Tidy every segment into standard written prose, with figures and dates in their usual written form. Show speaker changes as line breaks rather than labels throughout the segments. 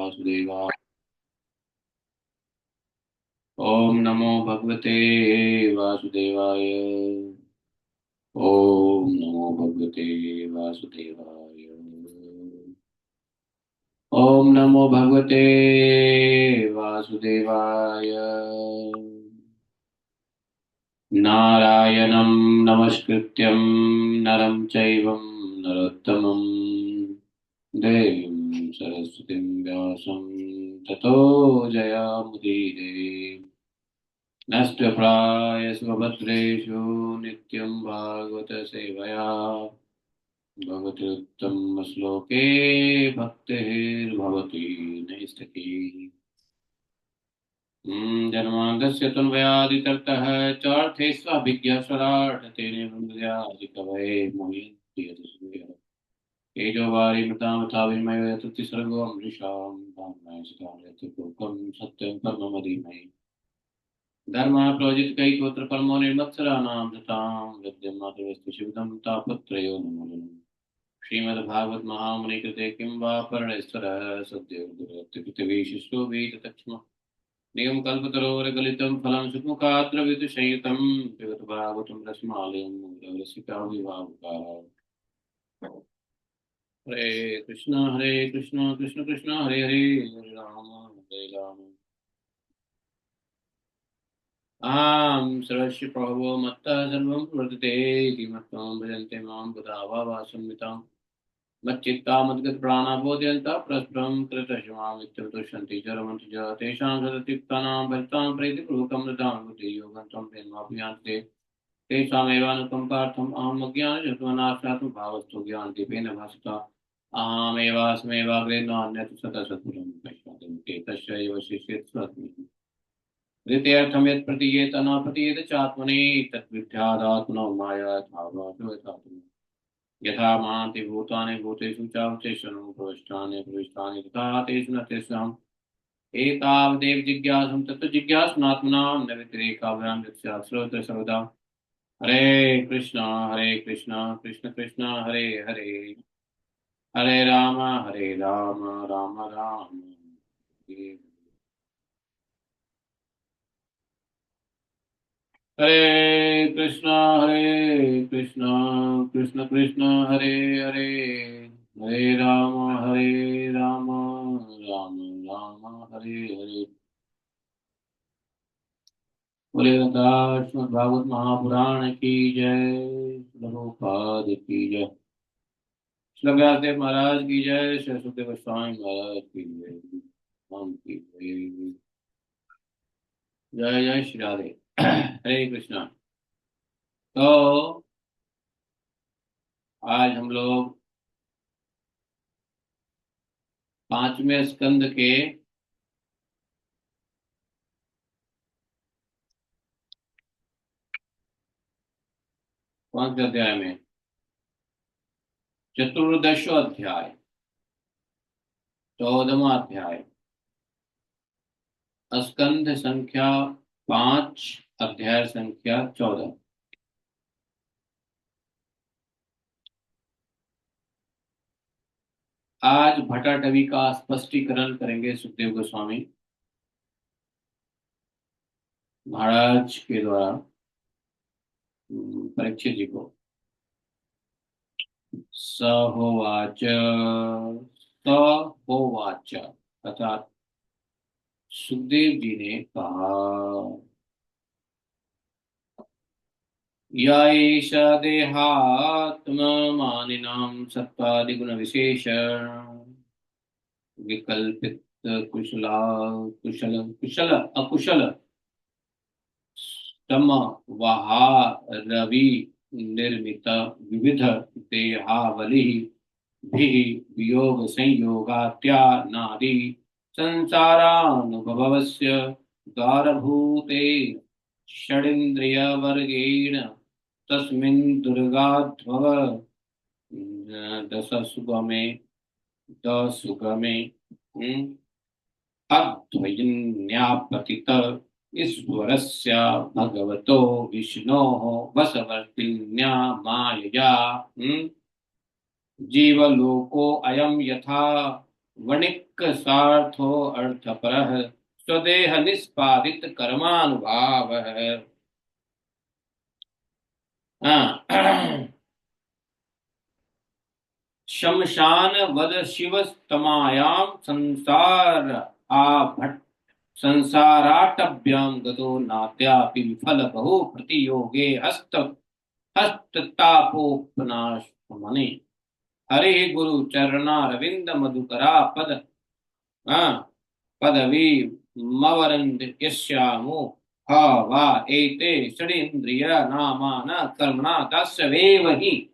वासुदेवाय। ओम नमो भगवते वासुदेवाय। ओम नमो भगवते वासुदेवाय। ओम नमो भगवते वासुदेवाय। नारायणं नमस्कृत्यं नरं चैव नरोत्तमं देवीं सरस्वतीं व्यासं ततो जयामुदीरये। नष्टप्राय स्वभद्रेषु नित्यं भागवत सेवया भगवत्युत्तमश्लोके भक्तिर्भवति नैष्ठिकी। जन्मान्तस्य तन्मयादितरतः चार्थेष्वभिज्ञस्वराट् तेने ब्रह्मज्ञादिकवये मुह्यन्ति यतसूरयः। तेजोवारिमृतामथा विनिमयो यतति सर्गो अमृषां धाम्नाय सुधाम्यतिपूर्वं सत्यं परमं धीमहि। धर्मः प्रोजितकैकवोऽत्र परमो निर्मत्सराणां सतां हृद्यं मातृवस्तु शिवदं तापत्रयो नमः। श्रीमद्भागवत महामुनि कृते किं वा परमेश्वरः सद्यो गुरुत्तकृतवेशिष्टो वेदतक्ष्म नियम कल्पतरोर्गलितं फलं सुखमुखाद्रविदुषयुतं पिबत भागवतं रसमालयं रसिकाभिभावुकाः। हरे कृष्ण कृष्ण कृष्ण हरे हरे हरे राम। आम सर्वस्य प्रभवो मत्तः सर्वं प्रवर्तते इति मत्त्वं भजन्ते मां बुधा वा संहिताम् मच्चित्ता मद्गतप्राणा बोधयन्तः परस्परं कृतश्रमामित्यवतुष्यन्ति चरमन्ति च तेषां सततिक्तानां भजतां प्रीतिपूर्वकं ददां बुद्धियोगं तं प्रेमाभियान्ते तेषामेवानुकम्पार्थम् अहम् अज्ञानजन्मनाशात्म भावस्तु ज्ञानदीपेन भासिता अहमेवास्मेवाग्रे नान्यत् सतः सत्पुरुषं पश्यामि तस्य एव शिष्येत् स्वस्मिन् द्वितीयर्थं यत् प्रतीयेत न प्रतीयेत चात्मनि तद्विद्यादात्मनो माया यथा भासो यथा तुल्यम्। यथा मान्ति भूतानि भूतेषु चावचेषणं प्रविष्टानि प्रविष्टानि तथा तेषु न तेषाम् एतावदेव जिज्ञासं तत्तु जिज्ञासुनात्मनां न व्यतिरेकाभ्यां यत् स्यात् सर्वदा। हरे कृष्णा कृष्ण कृष्ण हरे हरे हरे राम राम राम हरे कृष्णा कृष्ण कृष्ण हरे हरे हरे राम राम राम हरे हरे। बोले श्रीमद् भागवत महापुराण की जय। प्रभुपाद की जय। श्री व्यासदेव महाराज की जय। श्री सुखदेव गोस्वामी महाराज की जय। राम की जय। जय जय श्री राधे। हरे कृष्णा। तो आज हम लोग पांचवें स्कंद के कौन से अध्याय में? चतुर्दशो अध्याय, 14वां अध्याय, स्कंध संख्या 5, अध्याय संख्या 14। आज भट्टाटवी का स्पष्टीकरण करेंगे सुखदेव गोस्वामी महाराज के द्वारा परीक्षित जी को। सहोवाच सहोवाच अर्थात सुखदेव जी ने कहा, या एष देहात्ममानिनां सत्त्वादिगुण विशेष विकल्पित कुशला कुशल कुशल अकुशल तम वहा रवि निर्मित विविध देहावली भी वियोग संयोगात्या नादि संसारानुभवस्य द्वारभूते षडिन्द्रियवर्गेण तस्मिन् दुर्गाध्वव दशसुगमे दसुगमे अद्वयन्यापतित ईश्वरस्य भगवतो विष्णोः वशवर्तिन्या मायया जीवलोको अयं यथा वणिक सार्थो अर्थ परः स्वदेह निष्पादित कर्मानुभाव। हाँ। शमशान वद शिव तमायां संसार आभट संसाराटभ्याम गतो नाद्यापि विफल बहु प्रतियोगे हस्ततापोपनाशमने हरे गुरु चरणारविंद मधुकरा पद हाँ पदवी मवरंद यस्यामो हा वा एते षडींद्रिय नामान कर्मणा दास्यवेव हि।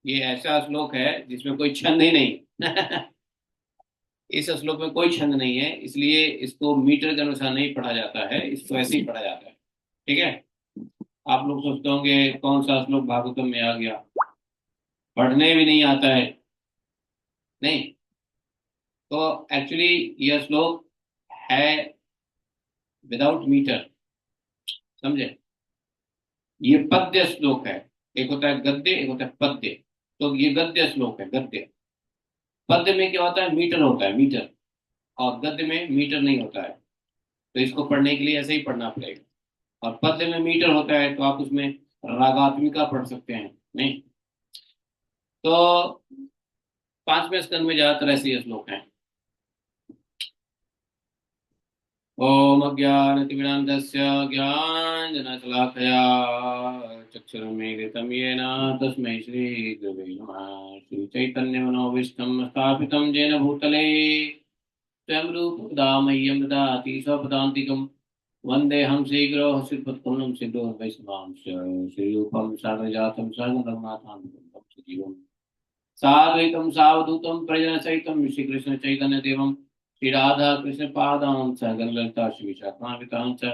ये ऐसा श्लोक है जिसमें कोई छंद ही नहीं। इस श्लोक में कोई छंद नहीं है, इसलिए इसको मीटर के अनुसार नहीं पढ़ा जाता है, इसको ऐसे ही पढ़ा जाता है। ठीक है। आप लोग सोचते होंगे कौन सा श्लोक भागवतम में आ गया, पढ़ने भी नहीं आता है। नहीं, तो एक्चुअली यह श्लोक है विदाउट मीटर, समझे। ये पद्य श्लोक है। एक होता है गद्य, एक होता है पद्य। तो ये गद्य श्लोक है, गद्य। पद्य में क्या होता है, मीटर होता है, मीटर। और गद्य में मीटर नहीं होता है, तो इसको पढ़ने के लिए ऐसे ही पढ़ना पड़ेगा। और पद्य में मीटर होता है तो आप उसमें रागात्मिका पढ़ सकते हैं। नहीं तो पांचवें स्कंद में ज्यादातर ऐसे ये श्लोक हैं। ओम अज्ञानतिमिरान्धस्य ज्ञानाञ्जनशलाकया चक्षुरुन्मीलितं येन तस्मै श्रीगुरवे नमः। श्रीचैतन्यमनोभीष्टं स्थापितं येन भूतले स्वयं रूपदा मह्यं ददाति स्वपदान्तिकं। वन्देऽहं श्रीगुरोः श्रीपत्कुलं सिद्धो वैष्णवांश श्रीरूपं सागरजातं सर्वधर्मार्थान्वितं सजीवम् साद्वैतं सावधूतं प्रजनसहितं श्रीकृष्णचैतन्यदेवं श्री राधा कृष्ण पादां सगन ललिता श्री विशाखान्वितां च।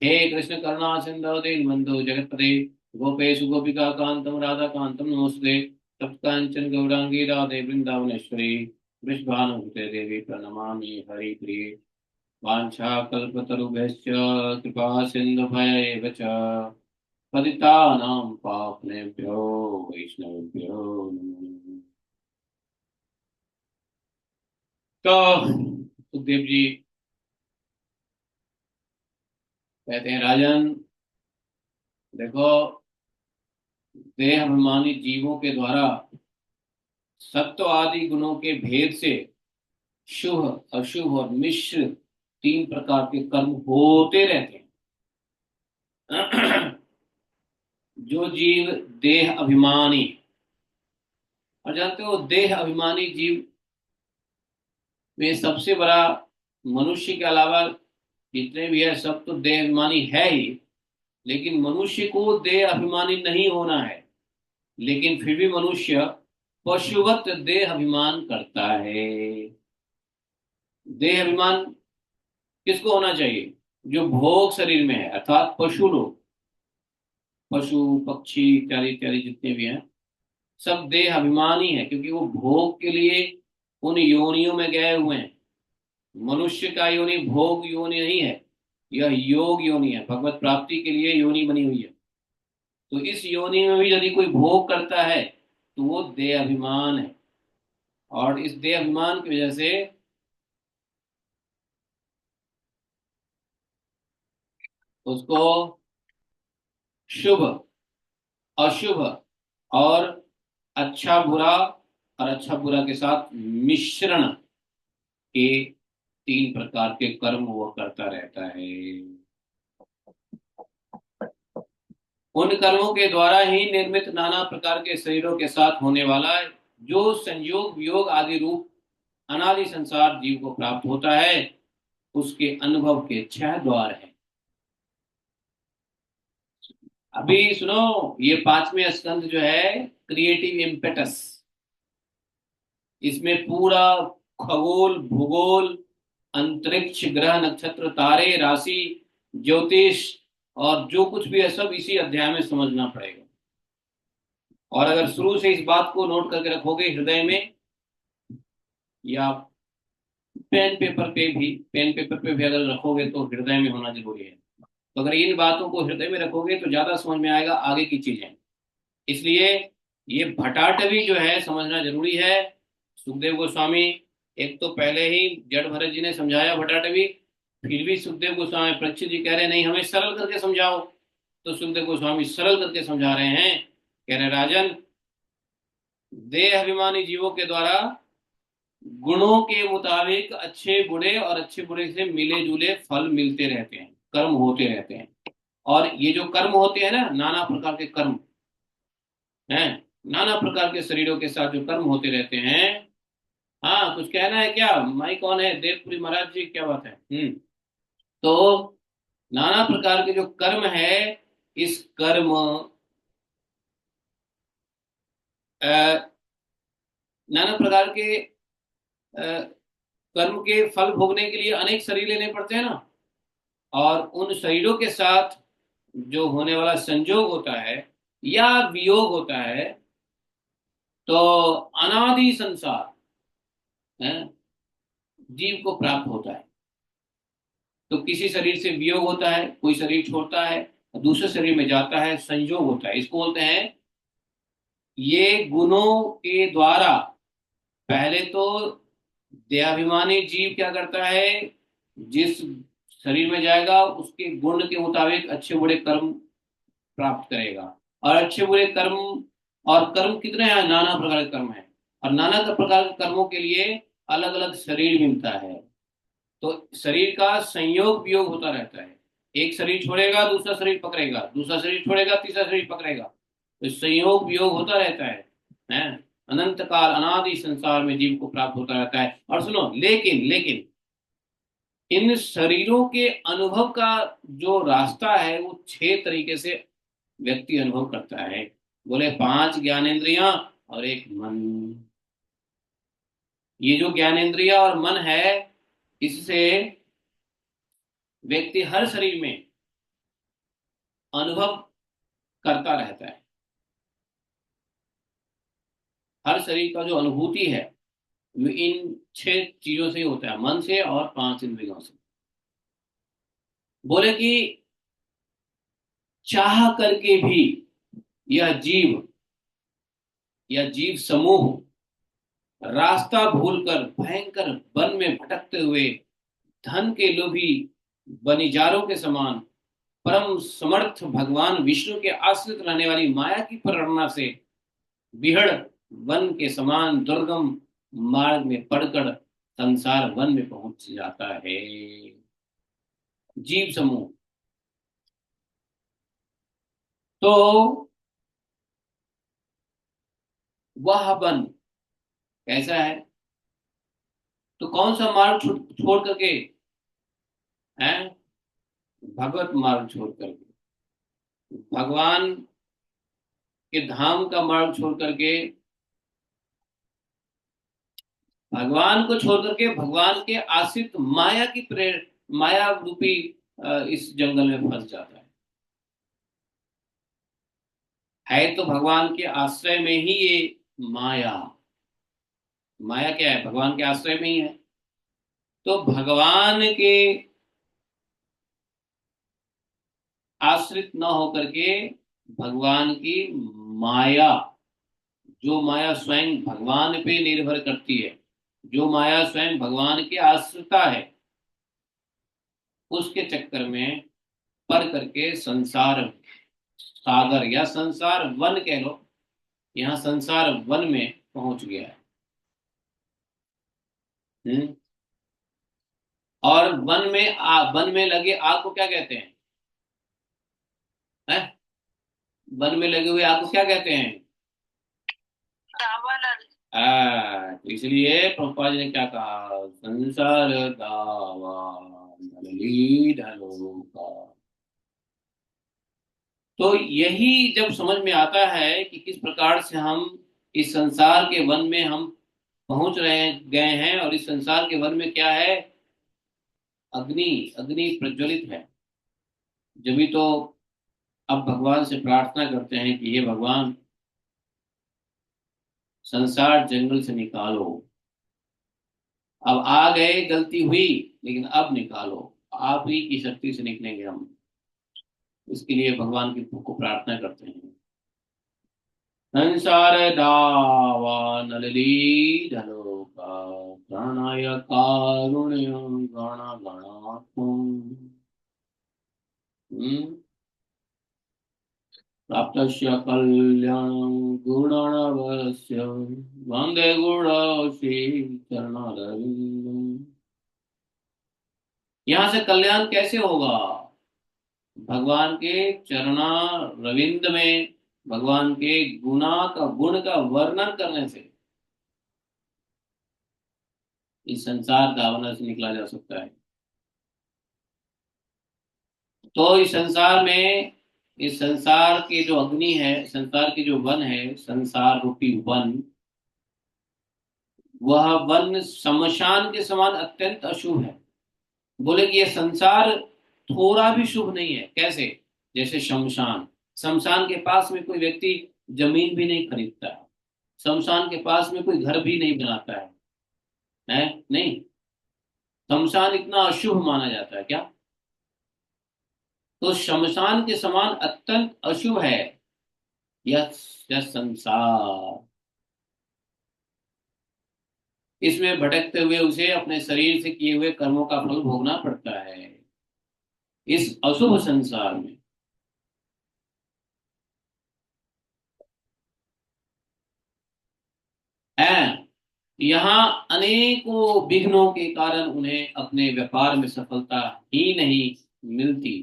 हे कृष्ण करुणा सिंधु दीनबन्धो जगत्पते गोपेश गोपिका कांतं राधा कांतं नमोस्तुते। तप्त कांचन गौरांगी राधे वृंदावनेश्वरी वृषभानुसुते देवी प्रणमामि हरिप्रिये। वाञ्छाकल्पतरुभ्यश्च कृपा सिन्धुभ्यैव च पतितानां पावनेभ्यो वैष्णवेभ्यो नमो नमः। तो सुखदेव जी कहते हैं, राजन देखो, देह अभिमानी जीवों के द्वारा सत्व आदि गुणों के भेद से शुभ अशुभ और मिश्र तीन प्रकार के कर्म होते रहते हैं। जो जीव देह अभिमानी, और जानते हो देह अभिमानी जीव में सबसे बड़ा, मनुष्य के अलावा जितने भी है सब तो देह अभिमानी है ही, लेकिन मनुष्य को देह अभिमानी नहीं होना है। लेकिन फिर भी मनुष्य पशुवत देह अभिमान करता है। देह अभिमान किसको होना चाहिए, जो भोग शरीर में है, अर्थात पशु लोग, पशु पक्षी इत्यादि इत्यादि जितने भी हैं सब देह अभिमानी है, क्योंकि वो भोग के लिए उन योनियों में गए हुए हैं। मनुष्य का योनि भोग योनि नहीं है, यह योग योनि है, भगवत प्राप्ति के लिए योनि बनी हुई है। तो इस योनि में भी यदि कोई भोग करता है तो वो देह अभिमान है। और इस देह अभिमान की वजह से उसको शुभ अशुभ और अच्छा बुरा और अच्छा बुरा के साथ मिश्रण के तीन प्रकार के कर्म वो करता रहता है। उन कर्मों के द्वारा ही निर्मित नाना प्रकार के शरीरों के साथ होने वाला जो संयोग वियोग आदि रूप अनादि संसार जीव को प्राप्त होता है, उसके अनुभव के 6 द्वार हैं। अभी सुनो, ये 5वें स्कंद जो है क्रिएटिव इम्पेटस, इसमें पूरा खगोल भूगोल अंतरिक्ष ग्रह नक्षत्र तारे राशि ज्योतिष और जो कुछ भी है सब इसी अध्याय में समझना पड़ेगा। और अगर शुरू से इस बात को नोट करके रखोगे हृदय में, या पेन पेपर पे भी अगर रखोगे तो हृदय में होना जरूरी है। तो अगर इन बातों को हृदय में रखोगे तो ज्यादा समझ में आएगा आगे की चीजें। इसलिए ये भटाटवी जो है समझना जरूरी है। सुखदेव गोस्वामी एक तो पहले ही जड़ भरत जी ने समझाया भट्टाटवी, फिर भी सुखदेव गोस्वामी परीक्षित जी कह रहे नहीं हमें सरल करके समझाओ। तो सुखदेव गोस्वामी सरल करके समझा रहे हैं, कह रहे राजन, देह अभिमानी जीवों के द्वारा गुणों के मुताबिक अच्छे बुरे और अच्छे बुरे से मिले जुले फल मिलते रहते हैं, कर्म होते रहते हैं। और ये जो कर्म होते हैं ना, नाना प्रकार के कर्म हैं, नाना प्रकार के शरीरों के साथ जो कर्म होते रहते हैं। हाँ, कुछ कहना है क्या? माई कौन है? देवपुरी महाराज जी, क्या बात है? तो नाना प्रकार के जो कर्म है, इस कर्म अ, नाना प्रकार के कर्म के फल भोगने के लिए अनेक शरीर लेने पड़ते हैं ना। और उन शरीरों के साथ जो होने वाला संजोग होता है या वियोग होता है, तो अनादि संसार है, जीव को प्राप्त होता है। तो किसी शरीर से वियोग होता है, कोई शरीर छोड़ता है, दूसरे शरीर में जाता है, संयोग होता है, इसको बोलते हैं। ये गुणों के द्वारा पहले तो देहाभिमानी जीव क्या करता है, जिस शरीर में जाएगा उसके गुण के मुताबिक अच्छे बुरे कर्म प्राप्त करेगा। और अच्छे बुरे कर्म, और कर्म कितने हैं? नाना प्रकार के कर्म हैं। और नाना प्रकार के कर्मों के लिए अलग अलग शरीर मिलता है। तो शरीर का संयोग वियोग होता रहता है। एक शरीर छोड़ेगा दूसरा शरीर पकड़ेगा, दूसरा शरीर छोड़ेगा तीसरा शरीर पकड़ेगा, तो संयोग वियोग होता रहता है। अनंत काल अनादि संसार में जीव को प्राप्त होता रहता है। और सुनो, लेकिन लेकिन इन शरीरों के अनुभव का जो रास्ता है वो 6 तरीके से व्यक्ति अनुभव करता है। बोले 5 ज्ञानेंद्रियां और एक मन। ये जो ज्ञानेंद्रिया और मन है, इससे व्यक्ति हर शरीर में अनुभव करता रहता है। हर शरीर का जो अनुभूति है वो इन 6 चीजों से ही होता है, मन से और 5 इंद्रियों से। बोले कि चाह करके भी यह जीव या जीव समूह रास्ता भूलकर भयंकर वन में भटकते हुए धन के लोभी बनिजारों के समान परम समर्थ भगवान विष्णु के आश्रित रहने वाली माया की प्रेरणा से विहड़ वन के समान दुर्गम मार्ग में पड़कर संसार वन में पहुंच जाता है। जीव समूह तो वह वन कैसा है? तो कौन सा मार्ग छोड़ करके है? भगवत मार्ग छोड़ करके, भगवान के धाम का मार्ग छोड़ करके, भगवान को छोड़ करके भगवान के आश्रित माया की प्रेर माया रूपी इस जंगल में फंस जाता है। तो भगवान के आश्रय में ही ये माया, माया क्या है? भगवान के आश्रय में ही है। तो भगवान के आश्रित न होकर के भगवान की माया, जो माया स्वयं भगवान पे निर्भर करती है, जो माया स्वयं भगवान की आश्रिता है, उसके चक्कर में पड़ करके संसार सागर या संसार वन कह लो, यहाँ संसार वन में पहुंच गया है। हम्म। और वन में लगे आग को क्या कहते हैं? वन में लगे हुए आग को क्या कहते हैं? दावानल। तो इसलिए प्रभुपाद जी ने क्या कहा? संसार दावा नली ढलो का। तो यही जब समझ में आता है कि किस प्रकार से हम इस संसार के वन में हम पहुंच रहे गए हैं, और इस संसार के वन में क्या है? अग्नि, अग्नि प्रज्वलित है। जब तो अब भगवान से प्रार्थना करते हैं कि हे भगवान, संसार जंगल से निकालो। अब आ गए, गलती हुई, लेकिन अब निकालो। आप ही की शक्ति से निकलेंगे हम। इसके लिए भगवान की को प्रार्थना करते हैं। संसार दावा नलली ढलो प्राणाय कारुण्य गण गणात्म प्राप्तस्य कल्याणं गुणाणवस्य वन्दे गुणौषि चरणारविन्दम्। यहाँ से कल्याण कैसे होगा? भगवान के चरणा रविंद में भगवान के गुण का वर्णन करने से इस संसार दावना से निकला जा सकता है। तो इस संसार की जो अग्नि है, संसार की जो वन है, संसार रूपी वन, वह वन शमशान के समान अत्यंत अशुभ है। बोले कि यह संसार थोड़ा भी शुभ नहीं है। कैसे? जैसे शमशान, शमशान के पास में कोई व्यक्ति जमीन भी नहीं खरीदता है, शमशान के पास में कोई घर भी नहीं बनाता है नहीं। शमशान इतना अशुभ माना जाता है क्या? तो शमशान के समान अत्यंत अशुभ है यह संसार। इसमें भटकते हुए उसे अपने शरीर से किए हुए कर्मों का फल भोगना पड़ता है इस अशुभ संसार में। है यहाँ अनेकों विघ्नों के कारण उन्हें अपने व्यापार में सफलता ही नहीं मिलती।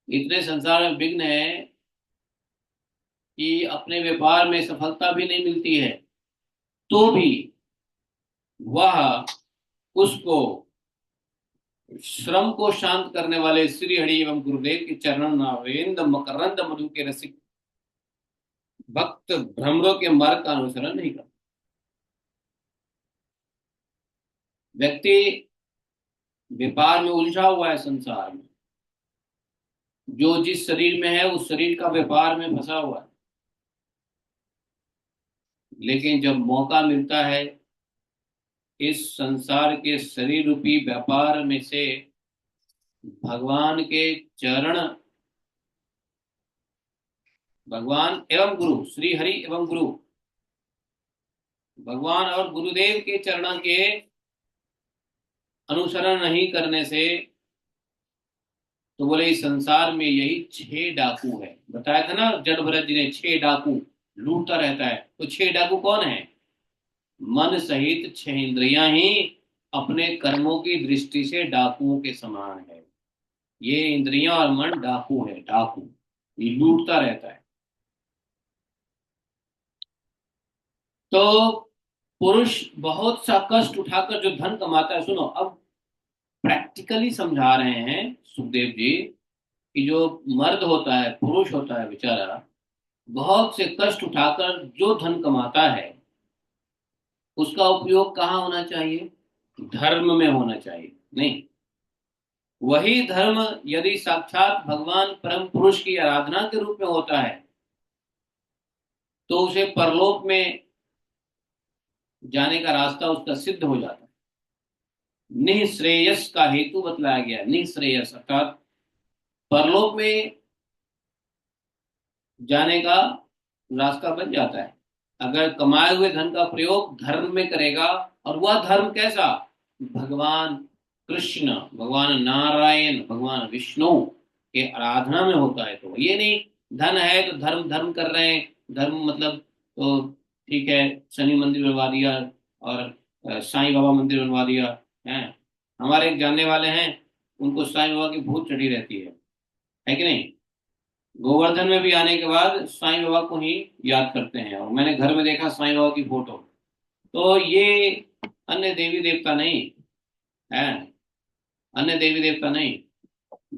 इतने संसार में विघ्न है कि अपने व्यापार में सफलता भी नहीं मिलती है, तो भी वह उसको श्रम को शांत करने वाले श्री हरि एवं गुरुदेव के चरण नावेंद मकरंद मधु के रसिक भक्त भ्रमरों के मार्ग का अनुसरण नहीं करता। व्यक्ति व्यापार में उलझा हुआ है, संसार में जो जिस शरीर में है उस शरीर का व्यापार में फंसा हुआ है। लेकिन जब मौका मिलता है इस संसार के शरीर रूपी व्यापार में से भगवान के चरण, भगवान एवं गुरु, श्री हरि एवं गुरु, भगवान और गुरुदेव के चरणों के अनुसरण नहीं करने से, तो बोले इस संसार में यही 6 डाकू है। बताया था ना जड़ भरत जी ने, 6 डाकू लूटता रहता है। तो 6 डाकू कौन है? मन सहित 6 इंद्रियां ही अपने कर्मों की दृष्टि से डाकुओं के समान है। ये इंद्रियां और मन डाकू है, डाकू, ये लूटता रहता है। तो पुरुष बहुत सा कष्ट उठाकर जो धन कमाता है, सुनो अब प्रैक्टिकली समझा रहे हैं सुखदेव जी कि जो मर्द होता है, पुरुष होता है बेचारा, बहुत से कष्ट उठाकर जो धन कमाता है उसका उपयोग कहाँ होना चाहिए? धर्म में होना चाहिए। नहीं, वही धर्म यदि साक्षात भगवान परम पुरुष की आराधना के रूप में होता है तो उसे परलोक में जाने का रास्ता उसका सिद्ध हो जाता है। निःश्रेयस का हेतु बतलाया गया। निःश्रेयस अर्थात परलोक में जाने का रास्ता बन जाता है अगर कमाए हुए धन का प्रयोग धर्म में करेगा। और वह धर्म कैसा? भगवान कृष्ण, भगवान नारायण, भगवान विष्णु के आराधना में होता है। तो ये नहीं धन है तो धर्म धर्म कर रहे हैं, धर्म मतलब तो ठीक है शनि मंदिर बनवा दिया और साईं बाबा मंदिर बनवा दिया है। हमारे एक जानने वाले हैं, उनको साईं बाबा की भूत चढ़ी रहती है कि नहीं? गोवर्धन में भी आने के बाद साईं बाबा को ही याद करते हैं। और मैंने घर में देखा साईं बाबा की फोटो। तो ये अन्य देवी देवता नहीं है, अन्य देवी देवता नहीं।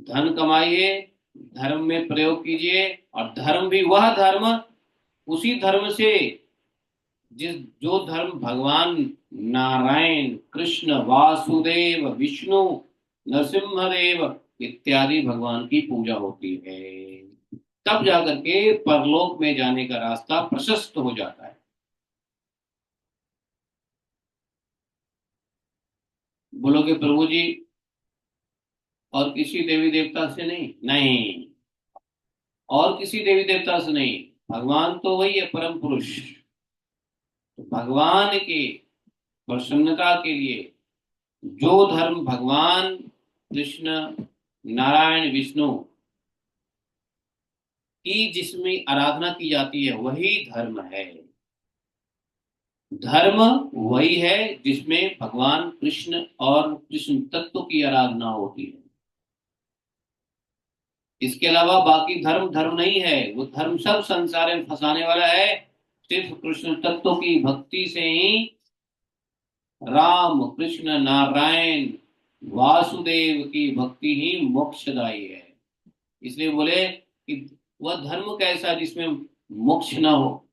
धन कमाइए, धर्म में प्रयोग कीजिए, और धर्म भी वह धर्म, उसी धर्म से जो धर्म भगवान नारायण, कृष्ण, वासुदेव, विष्णु, नरसिम्हदेव इत्यादि भगवान की पूजा होती है, तब जाकर के परलोक में जाने का रास्ता प्रशस्त हो जाता है। बोलोगे प्रभु जी और किसी देवी देवता से नहीं? नहीं, और किसी देवी देवता से नहीं, भगवान तो वही है परम पुरुष। तो भगवान के प्रसन्नता के लिए जो धर्म भगवान कृष्ण नारायण विष्णु की जिसमें आराधना की जाती है वही धर्म है। धर्म वही है जिसमें भगवान कृष्ण और कृष्ण तत्व की आराधना होती है। इसके अलावा बाकी धर्म धर्म नहीं है। वो धर्म सब संसार में फंसाने वाला है। सिर्फ कृष्ण तत्व की भक्ति से ही राम कृष्ण नारायण वासुदेव की भक्ति ही मोक्षदायी है। इसलिए बोले कि वह धर्म कैसा जिसमें मोक्ष ना हो,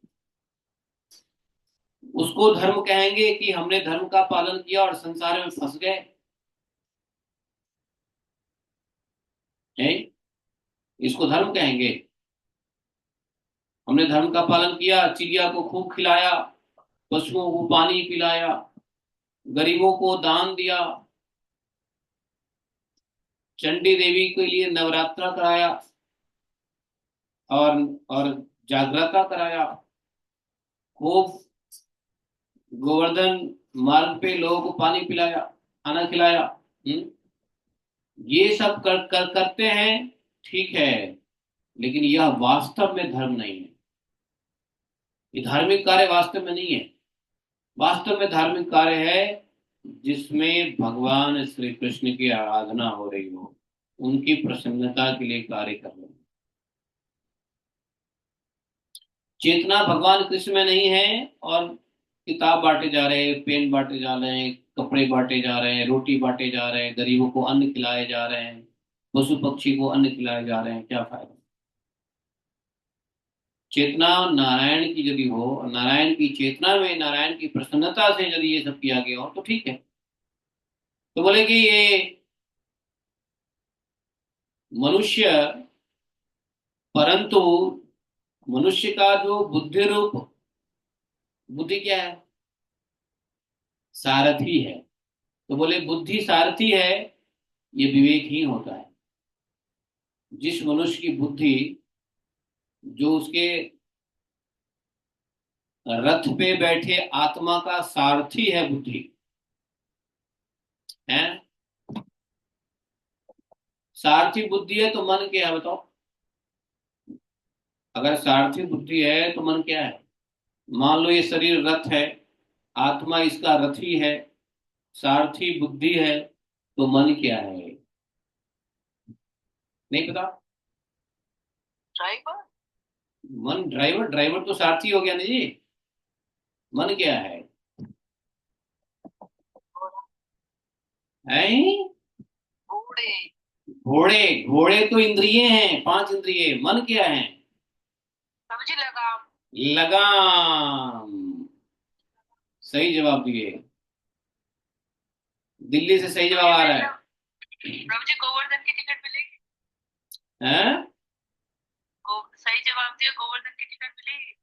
उसको धर्म कहेंगे कि हमने धर्म का पालन किया और संसार में फंस गए है, इसको धर्म कहेंगे। हमने धर्म का पालन किया, चिड़िया को खूब खिलाया, पशुओं को पानी पिलाया, गरीबों को दान दिया, चंडी देवी के लिए नवरात्रा कराया और और जागृता कराया, खूब गोवर्धन मार्ग पे लोगों को पानी पिलाया, खाना खिलाया। ये सब करते हैं, ठीक है, लेकिन यह वास्तव में धर्म नहीं है। ये धार्मिक कार्य वास्तव में नहीं है। वास्तव में धार्मिक कार्य है जिसमें भगवान श्री कृष्ण की आराधना हो रही हो, उनकी प्रसन्नता के लिए कार्य कर रहे हैं। चेतना भगवान कृष्ण में नहीं है और किताब बांटे जा रहे हैं, पेन बांटे जा रहे हैं, कपड़े बांटे जा रहे हैं, रोटी बांटे जा रहे हैं, गरीबों को अन्न खिलाए जा रहे हैं, पशु पक्षी को अन्न खिलाए जा रहे हैं, क्या फायदा। चेतना नारायण की यदि हो, नारायण की चेतना में नारायण की प्रसन्नता से यदि ये सब किया गया हो तो ठीक है। तो बोले कि ये मनुष्य, परंतु मनुष्य का जो बुद्धि रूप, बुद्धि क्या है, सारथी है। तो बोले बुद्धि सारथी है, ये विवेकहीन होता है। जिस मनुष्य की बुद्धि, जो उसके रथ पे बैठे आत्मा का सारथी है बुद्धि है, सारथी बुद्धि है तो मन क्या है बताओ। अगर सारथी बुद्धि है तो मन क्या है। मान लो ये शरीर रथ है, आत्मा इसका रथी है, सारथी बुद्धि है, तो मन क्या है, नहीं पता। ड्राइवर, मन ड्राइवर, ड्राइवर तो सारथी हो गया ना जी। मन क्या है, हैं? घोड़े, घोड़े, घोड़े तो इंद्रिय हैं, 5 इंद्रिय। मन क्या है, समझी, लगाम, लगाम। सही जवाब दिए, दिल्ली से सही जवाब आ रहा है। प्रभु जी गोवर्धन की टिकट मिलेगी, हैं? सही जवाब दिया, गोवर्धन की टिकट मिलेगी।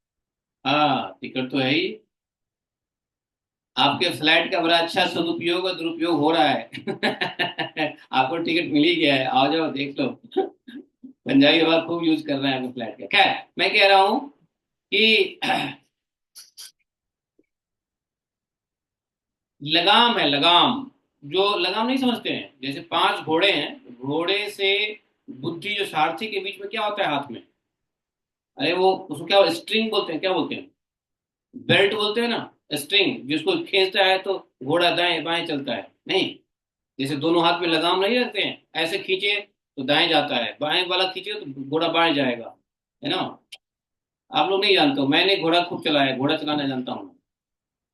हाँ, टिकट तो है ही। आपके फ्लैट का बड़ा अच्छा सदुपयोग और दुरुपयोग हो रहा है। आपको टिकट मिल ही गया है, आओ जाओ देख लो। पंजाबी आवाज खूब यूज कर रहे हैं आपके फ्लैट का। खैर, मैं कह रहा हूं कि लगाम है, लगाम। जो लगाम नहीं समझते हैं, जैसे 5 घोड़े हैं, घोड़े से बुद्धि जो सारथी के बीच में क्या होता है हाथ में, अरे वो उसको क्या स्ट्रिंग बोलते हैं, क्या बोलते हैं, बेल्ट बोलते हैं ना, स्ट्रिंग जिसको खींचता है तो घोड़ा दाएं बाएं चलता है, नहीं। जैसे दोनों हाथ में लगाम नहीं रखते हैं, ऐसे खींचे तो दाएं जाता है, बाएं वाला खींचे तो घोड़ा बाएं जाएगा, है ना। आप लोग नहीं जानते हो, मैंने घोड़ा खूब चलाया, घोड़ा चलाना जानता हूँ,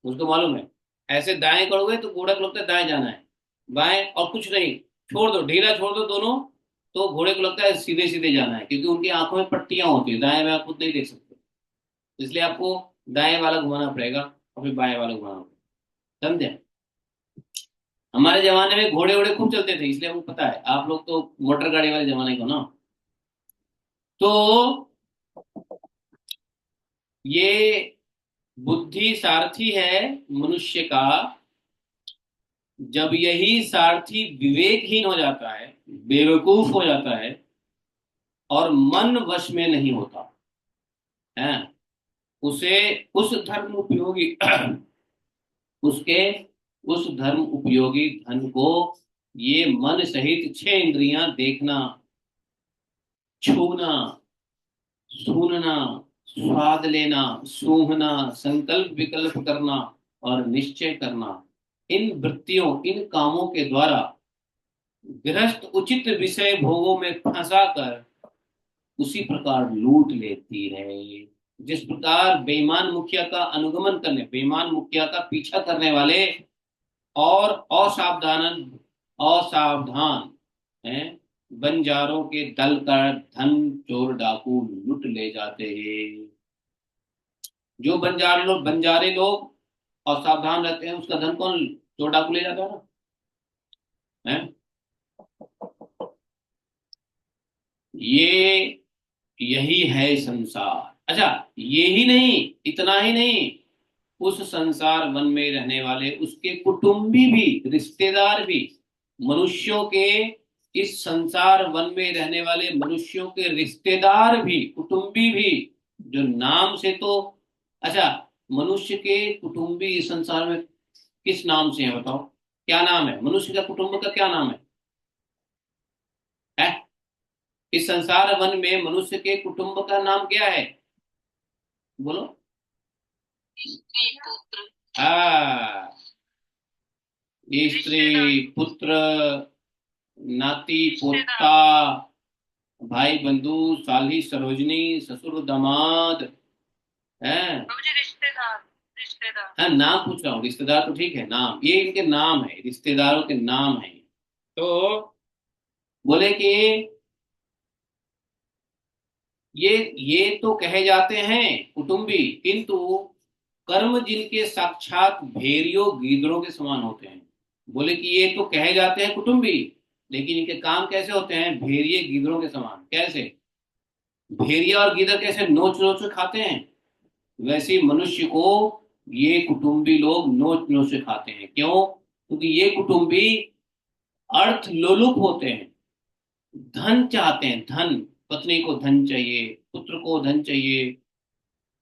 मुझको मालूम है। ऐसे दाएं करोगे तो घोड़ा को लगता है दाएं जाना है, बाएं और कुछ नहीं, छोड़ दो, ढीला छोड़ दो दोनों, तो घोड़े को लगता है सीधे सीधे जाना है, क्योंकि उनकी आंखों में पट्टियां होती है, दाएं बाएं आप खुद नहीं देख सकते। इसलिए आपको दाएं वाला घुमाना पड़ेगा और फिर बाएं वाला घुमाना पड़ेगा, समझे। हमारे जमाने में घोड़े वोड़े खूब चलते थे, इसलिए हमको पता है। आप लोग तो मोटर गाड़ी वाले जमाने को ना। तो ये बुद्धि सारथी है मनुष्य का। जब यही सारथी विवेकहीन हो जाता है, बेवकूफ हो जाता है और मन वश में नहीं होता है, उसे उस धर्म उपयोगी उसके उस धर्म उपयोगी धन को ये मन सहित छह इंद्रियां देखना, छूना, सूंघना, स्वाद लेना, सूंघना, संकल्प विकल्प करना और निश्चय करना, इन वृत्तियों, इन कामों के द्वारा गृहस्थ उचित विषय भोगों में फंसा कर उसी प्रकार लूट लेती है। जिस प्रकार बेईमान मुखिया का अनुगमन करने, बेईमान मुखिया का पीछा करने वाले और असावधान हैं, बंजारों के दल का धन चोर डाकू लूट ले जाते हैं। जो बंजारे लोग असावधान रहते हैं, उसका धन कौन चोर डाकू ले जाता है ना, है? ये यही है संसार। अच्छा, ये ही नहीं, इतना ही नहीं, उस संसार वन में रहने वाले उसके कुटुंबी भी, रिश्तेदार भी, मनुष्यों के, इस संसार वन में रहने वाले मनुष्यों के रिश्तेदार भी, कुटुंबी भी, जो नाम से तो, अच्छा, मनुष्य के कुटुंबी इस संसार में किस नाम से है बताओ? क्या नाम है मनुष्य का कुटुंब का? क्या नाम है? इस संसार वन में मनुष्य के कुटुंब का नाम क्या है? बोलो।
स्त्री पुत्र
हाँ, स्त्री, पुत्र, नाती, पोता, भाई, बंधु, साली, सरोजनी, ससुर, दामाद, है।
मुझे रिश्तेदार, रिश्तेदार।
हाँ, नाम पूछ रहा हूँ, रिश्तेदार तो ठीक है, नाम, ये इनके नाम है, रिश्तेदारों के नाम है। तो बोले कि ये तो कहे जाते हैं कुटुंबी, किंतु कर्म जिनके साक्षात भेड़ियों गीदड़ों के समान होते हैं। बोले कि ये तो कहे जाते हैं कुटुंबी, लेकिन इनके काम कैसे होते हैं? भेड़िए गीदड़ों के समान। कैसे? भेड़िया और गीदड़ कैसे नोच नोच के खाते हैं, वैसे ही मनुष्य को ये कुटुंबी लोग नोच नोच के खाते हैं। क्यों? क्योंकि ये कुटुंबी अर्थ लोलुप होते हैं, धन चाहते हैं, धन। पत्नी को धन चाहिए, पुत्र को धन चाहिए,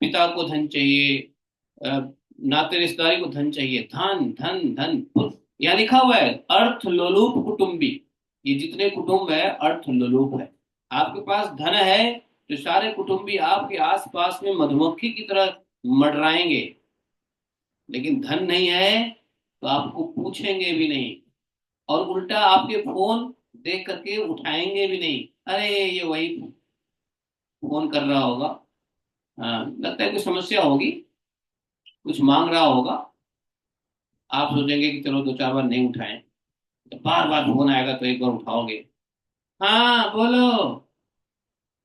पिता को धन चाहिए, नाते रिश्तेदारी को धन चाहिए, धन धन धन। यहाँ लिखा हुआ है अर्थ लोलुप कुटुंबी। ये जितने कुटुंब है अर्थ लोलुप है। आपके पास धन है तो सारे कुटुंबी आपके आसपास में मधुमक्खी की तरह मंडराएंगे, लेकिन धन नहीं है तो आपको पूछेंगे भी नहीं, और उल्टा आपके फोन देख करके उठाएंगे भी नहीं। अरे ये वही फोन कर रहा होगा, हाँ, लगता है कुछ समस्या होगी, कुछ मांग रहा होगा। आप सोचेंगे कि चलो दो चार बार नहीं उठाएं, तो बार बार फोन आएगा तो एक बार उठाओगे। हाँ बोलो।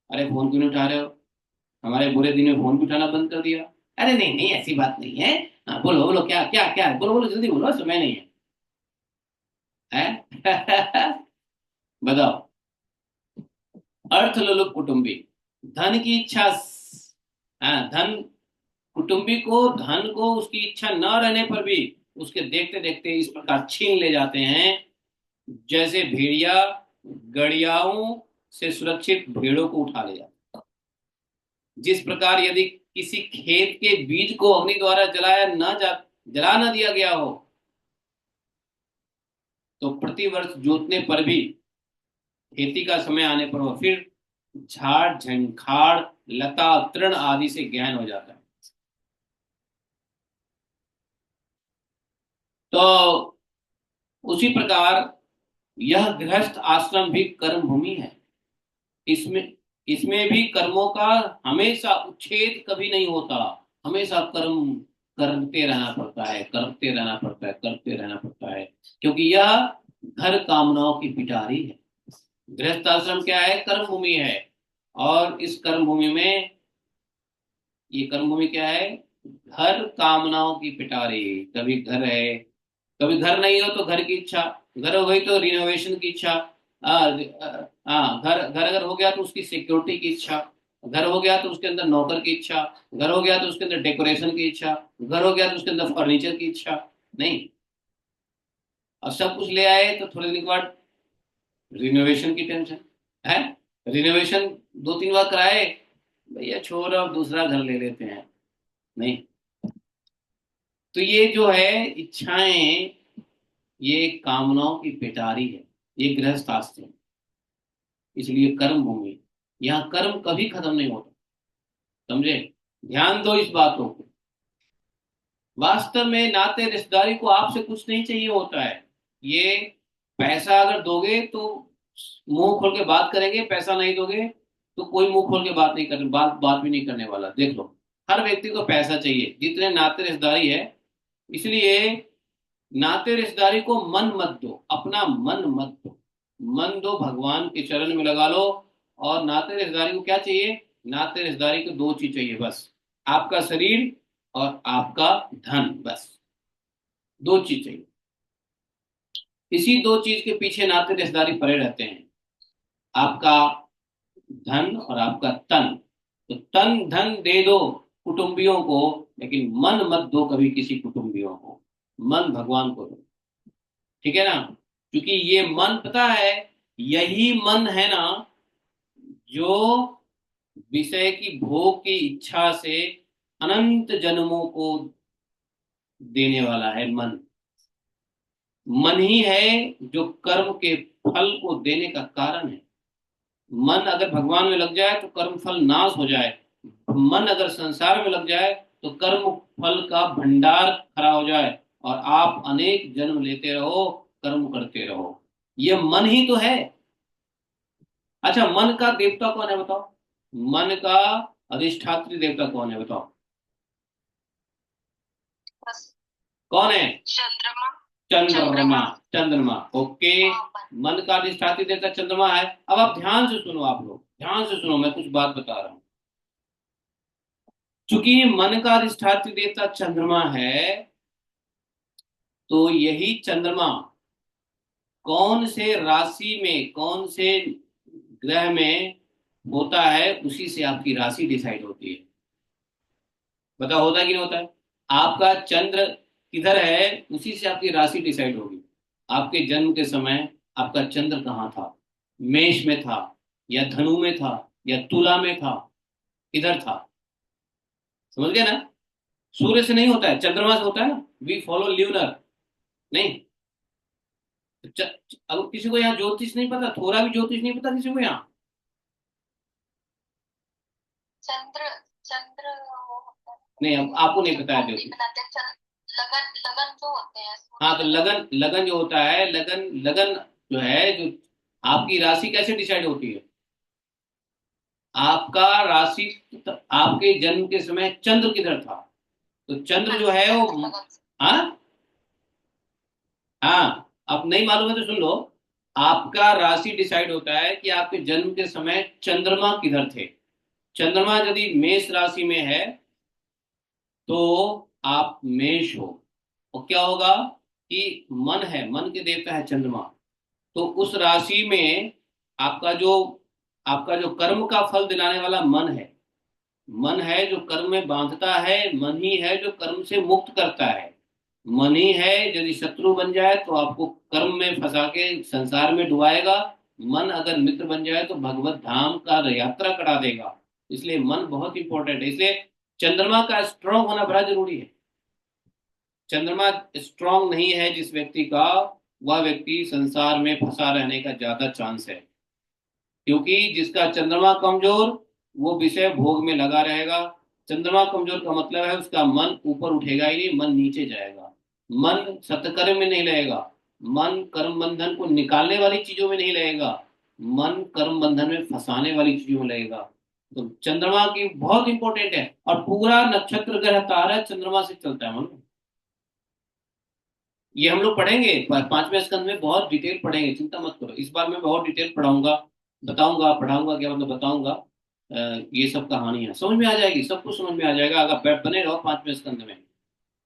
अरे फोन क्यों नहीं उठा रहे हो? हमारे बुरे दिन में फोन भी उठाना बंद कर दिया। अरे नहीं नहीं, ऐसी बात नहीं है। हाँ बोलो बोलो, क्या क्या क्या है? बोलो बोलो, जल्दी बोलो, समय नहीं है। बताओ। अर्थ लोलुप कुटुंबी, धन की इच्छा, हाँ, धन, कुटुंबी को धन को उसकी इच्छा न रहने पर भी उसके देखते देखते इस प्रकार छीन ले जाते हैं, जैसे भेड़िया गड़ियाओं से सुरक्षित भेड़ों को उठा ले जाता। जिस प्रकार यदि किसी खेत के बीज को अग्नि द्वारा जला न दिया गया हो, तो प्रतिवर्ष जोतने पर भी खेती का समय आने पर वह फिर झाड़ झंखाड़ लता तृण आदि से गहन हो जाता है। तो उसी प्रकार यह गृहस्थ आश्रम भी कर्म भूमि है। इसमें इसमें भी कर्मों का हमेशा उच्छेद कभी नहीं होता, हमेशा कर्म करते रहना पड़ता है, करते रहना पड़ता है, करते रहना पड़ता है, क्योंकि यह घर कामनाओं की पिटारी है। गृहस्थ आश्रम क्या है? कर्म भूमि है। और इस कर्म भूमि में, ये कर्म भूमि क्या है? घर कामनाओं की पिटारी। कभी घर है, कभी घर नहीं हो तो घर की इच्छा, घर हो गई तो रिनोवेशन की इच्छा, घर घर अगर हो गया तो उसकी सिक्योरिटी की इच्छा, घर हो गया तो उसके अंदर नौकर की इच्छा, घर हो गया तो उसके अंदर डेकोरेशन की इच्छा, घर हो गया तो उसके अंदर फर्नीचर की इच्छा। नहीं, और सब कुछ ले आए तो थोड़े दिन के बाद रिनोवेशन की टेंशन है। रिनोवेशन दो तीन बार कराए, भैया छोड़ अब दूसरा घर ले लेते हैं। नहीं। तो ये जो है इच्छाएं, ये कामनाओं की पिटारी है, ये गृहस्थ आश्रम, इसलिए कर्म भूमि। यहाँ कर्म कभी खत्म नहीं होता, समझे? ध्यान दो इस बातों को। वास्तव में नाते रिश्तेदारी को आपसे कुछ नहीं चाहिए होता है। ये पैसा अगर दोगे तो मुंह खोल के बात करेंगे, पैसा नहीं दोगे तो कोई मुंह खोल के बात नहीं करने, बात भी नहीं करने वाला। देख लो, हर व्यक्ति को पैसा चाहिए, जितने नाते रिश्तेदारी है। इसलिए नाते रिश्तेदारी को मन मत दो, अपना मन मत दो। मन दो भगवान के चरण में लगा लो। और नाते रिश्तेदारी को क्या चाहिए? नाते रिश्तेदारी को दो चीज चाहिए बस, आपका शरीर और आपका धन, बस दो चीज चाहिए। इसी दो चीज के पीछे नाते रिश्तेदारी पड़े रहते हैं, आपका धन और आपका तन। तो तन धन दे दो कुटुंबियों को, लेकिन मन मत दो कभी किसी कुटुंबियों को। मन भगवान को दो, ठीक है ना? क्योंकि ये मन, पता है, यही मन है ना जो विषय की भोग की इच्छा से अनंत जन्मों को देने वाला है। मन, मन ही है जो कर्म के फल को देने का कारण है। मन अगर भगवान में लग जाए तो कर्म फल नाश हो जाए। मन अगर संसार में लग जाए तो कर्म फल का भंडार खड़ा हो जाए और आप अनेक जन्म लेते रहो, कर्म करते रहो। ये मन ही तो है। अच्छा, मन का देवता कौन है बताओ? मन का अधिष्ठात्री देवता कौन है बताओ?
बस
कौन है?
चंद्रमा।
चंद्रमा। चंद्रमा, ओके।
हाँ,
मन का अधिष्ठात्री देवता चंद्रमा है। अब आप ध्यान से सुनो, आप लोग ध्यान से सुनो, मैं कुछ बात बता रहा हूं। चूंकि मन का अधिष्ठात्री देवता चंद्रमा है, तो यही चंद्रमा कौन से राशि में, कौन से ग्रह में होता है, उसी से आपकी राशि डिसाइड होती है। पता होता है कि नहीं होता है? आपका चंद्र किधर है, उसी से आपकी राशि डिसाइड होगी। आपके जन्म के समय आपका चंद्र कहाँ था? मेष में था, या धनु में था, या तुला में था, किधर था? समझ गए ना? सूर्य से नहीं होता है, चंद्रमा से होता है ना। वी फॉलो ल्यूनर, नहीं। अब किसी को यहाँ ज्योतिष नहीं पता, थोड़ा भी ज्योतिष नहीं पता किसी को यहाँ?
चंद्र चंद्र वो होता है।
नहीं, अब आपको नहीं पता है
पंक्ति
ज्योतिष।
बनाते हैं, लगन लगन जो होते हैं
हाँ, तो
सूर्य के।
लगन, लगन जो होता है, लगन, लगन जो है, जो आपकी राशि कैसे डिसाइड होती है? आपका राशि, आपके जन्म के समय चंद्र किधर था? तो चंद्र
हाँ
जो
जी,
है वो,
चंद्र लगन से।
हाँ, हाँ, अब नहीं मालूम है तो सुन लो। आपका राशि डिसाइड होता है कि आपके जन्म के समय चंद्रमा किधर थे। चंद्रमा यदि मेष राशि में है तो आप मेष हो। और क्या होगा कि मन है, मन के देवता है चंद्रमा। तो उस राशि में आपका जो, आपका जो कर्म का फल दिलाने वाला मन है, मन है जो कर्म में बांधता है, मन ही है जो कर्म से मुक्त करता है। मन ही है, यदि शत्रु बन जाए तो आपको कर्म में फंसा के संसार में डुबाएगा। मन अगर मित्र बन जाए तो भगवत धाम का यात्रा करा देगा। इसलिए मन बहुत इंपॉर्टेंट है। इसलिए चंद्रमा का स्ट्रांग होना बड़ा जरूरी है। चंद्रमा स्ट्रांग नहीं है जिस व्यक्ति का, वह व्यक्ति संसार में फंसा रहने का ज्यादा चांस है। क्योंकि जिसका चंद्रमा कमजोर, वो विषय भोग में लगा रहेगा। चंद्रमा कमजोर का मतलब है उसका मन ऊपर उठेगा ही नहीं, मन नीचे जाएगा। मन सत्कर्म में नहीं रहेगा, मन कर्म बंधन को निकालने वाली चीजों में नहीं रहेगा, मन कर्म बंधन में फंसाने वाली चीजों में लगेगा। तो चंद्रमा की बहुत इंपॉर्टेंट है। और पूरा नक्षत्र ग्रह तारा चंद्रमा से चलता है मन। ये हम लोग पढ़ेंगे पांचवें स्कंद में, बहुत डिटेल पढ़ेंगे, चिंता मत करो। इस बार मैं बहुत डिटेल पढ़ाऊंगा, बताऊंगा, पढ़ाऊंगा, क्या मतलब बताऊंगा। ये सब कहानियां समझ में आ जाएगी, सब कुछ समझ में आ जाएगा अगर बने रहो पांचवें स्कंद में।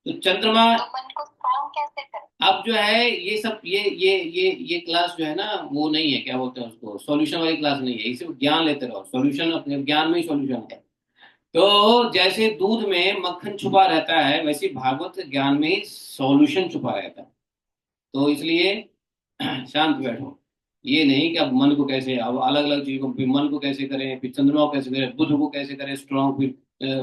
तो चंद्रमा,
तो मन को स्ट्रांग कैसे करें?
अब जो है ये सब, ये क्लास जो है ना, वो नहीं है, क्या बोलते हैं उसको, सॉल्यूशन वाली क्लास नहीं है। इसे ज्ञान लेते रहो, सॉल्यूशन अपने ज्ञान में ही सॉल्यूशन है। तो जैसे दूध में मक्खन छुपा रहता है, वैसे भागवत ज्ञान में ही सॉल्यूशन छुपा रहता है। तो इसलिए शांत बैठो। ये नहीं कि अब मन को कैसे, अब अलग अलग चीजों को, फिर मन को कैसे करें, फिर चंद्रमा को कैसे करें, बुध को कैसे करें स्ट्रांग, फिर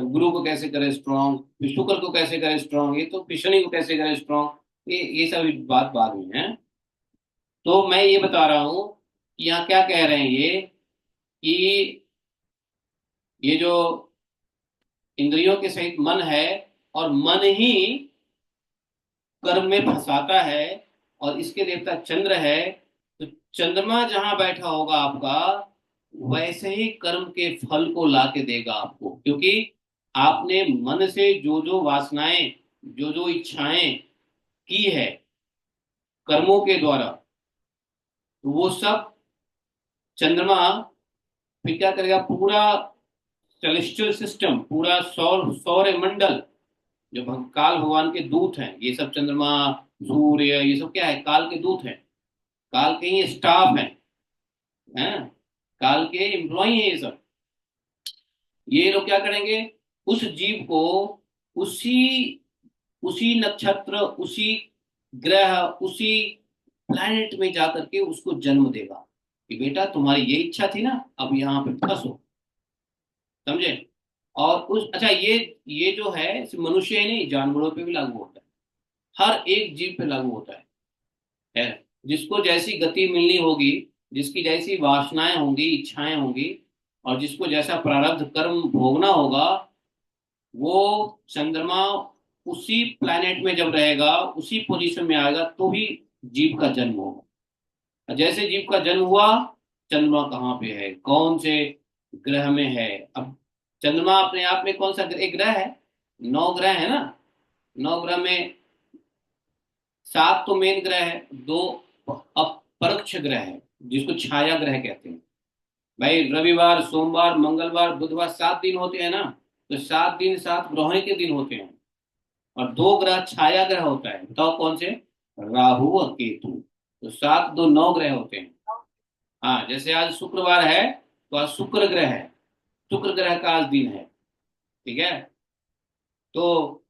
गुरु को कैसे करें स्ट्रांग, फिर शुक्र को कैसे करें स्ट्रांग, ये तो फिर शनि को कैसे करें स्ट्रांग, ये सब बात बाद में है। तो मैं ये बता रहा हूं कि यहाँ क्या कह रहे हैं ये, कि ये जो इंद्रियों के सहित मन है, और मन ही कर्म में फंसाता है, और इसके देवता चंद्र है। तो चंद्रमा जहां बैठा होगा आपका, वैसे ही कर्म के फल को ला के देगा आपको, क्योंकि आपने मन से जो जो वासनाएं, जो जो इच्छाएं की है कर्मों के द्वारा, तो वो सब चंद्रमा फिर क्या करेगा, पूरा सेलेस्टियल सिस्टम, पूरा सौर मंडल, जो काल भगवान के दूत हैं, ये सब चंद्रमा, सूर्य, ये सब क्या है, काल के दूत हैं, काल के ही स्टाफ हैं, काल के एम्प्लॉय हैं ये सब। ये लोग क्या करेंगे, उस जीव को उसी उसी नक्षत्र, उसी ग्रह, उसी प्लैनेट में जाकर के उसको जन्म देगा, कि बेटा तुम्हारी ये इच्छा थी ना, अब यहाँ पे फंसो, समझे। और उस, अच्छा, ये जो है सिर्फ मनुष्य ही नहीं, जानवरों पे भी लागू होता है, हर एक जीव पे लागू होता है। जिसको जैसी गति मिलनी होगी, जिसकी जैसी वासनाएं होंगी, इच्छाएं होंगी, और जिसको जैसा प्रारब्ध कर्म भोगना होगा, वो चंद्रमा उसी प्लैनेट में जब रहेगा, उसी पोजीशन में आएगा, तो ही जीव का जन्म होगा। जैसे जीव का जन्म हुआ, चंद्रमा कहाँ पे है, कौन से ग्रह में है। अब चंद्रमा अपने आप में कौन सा एक ग्रह है, 9 ग्रह है ना, 9 ग्रह में 7 तो मेन ग्रह है, 2 अपरोक्ष ग्रह है, जिसको छाया ग्रह कहते हैं। भाई रविवार, सोमवार, मंगलवार, बुधवार 7 दिन होते हैं ना, तो 7 दिन 7 ग्रहों के दिन होते हैं, और 2 ग्रह छाया ग्रह होता है, बताओ कौन से, राहु और केतु। तो 7 2 9 ग्रह होते हैं। हाँ, जैसे आज शुक्रवार है, तो आज शुक्र ग्रह है, शुक्र ग्रह का आज दिन है, ठीक है। तो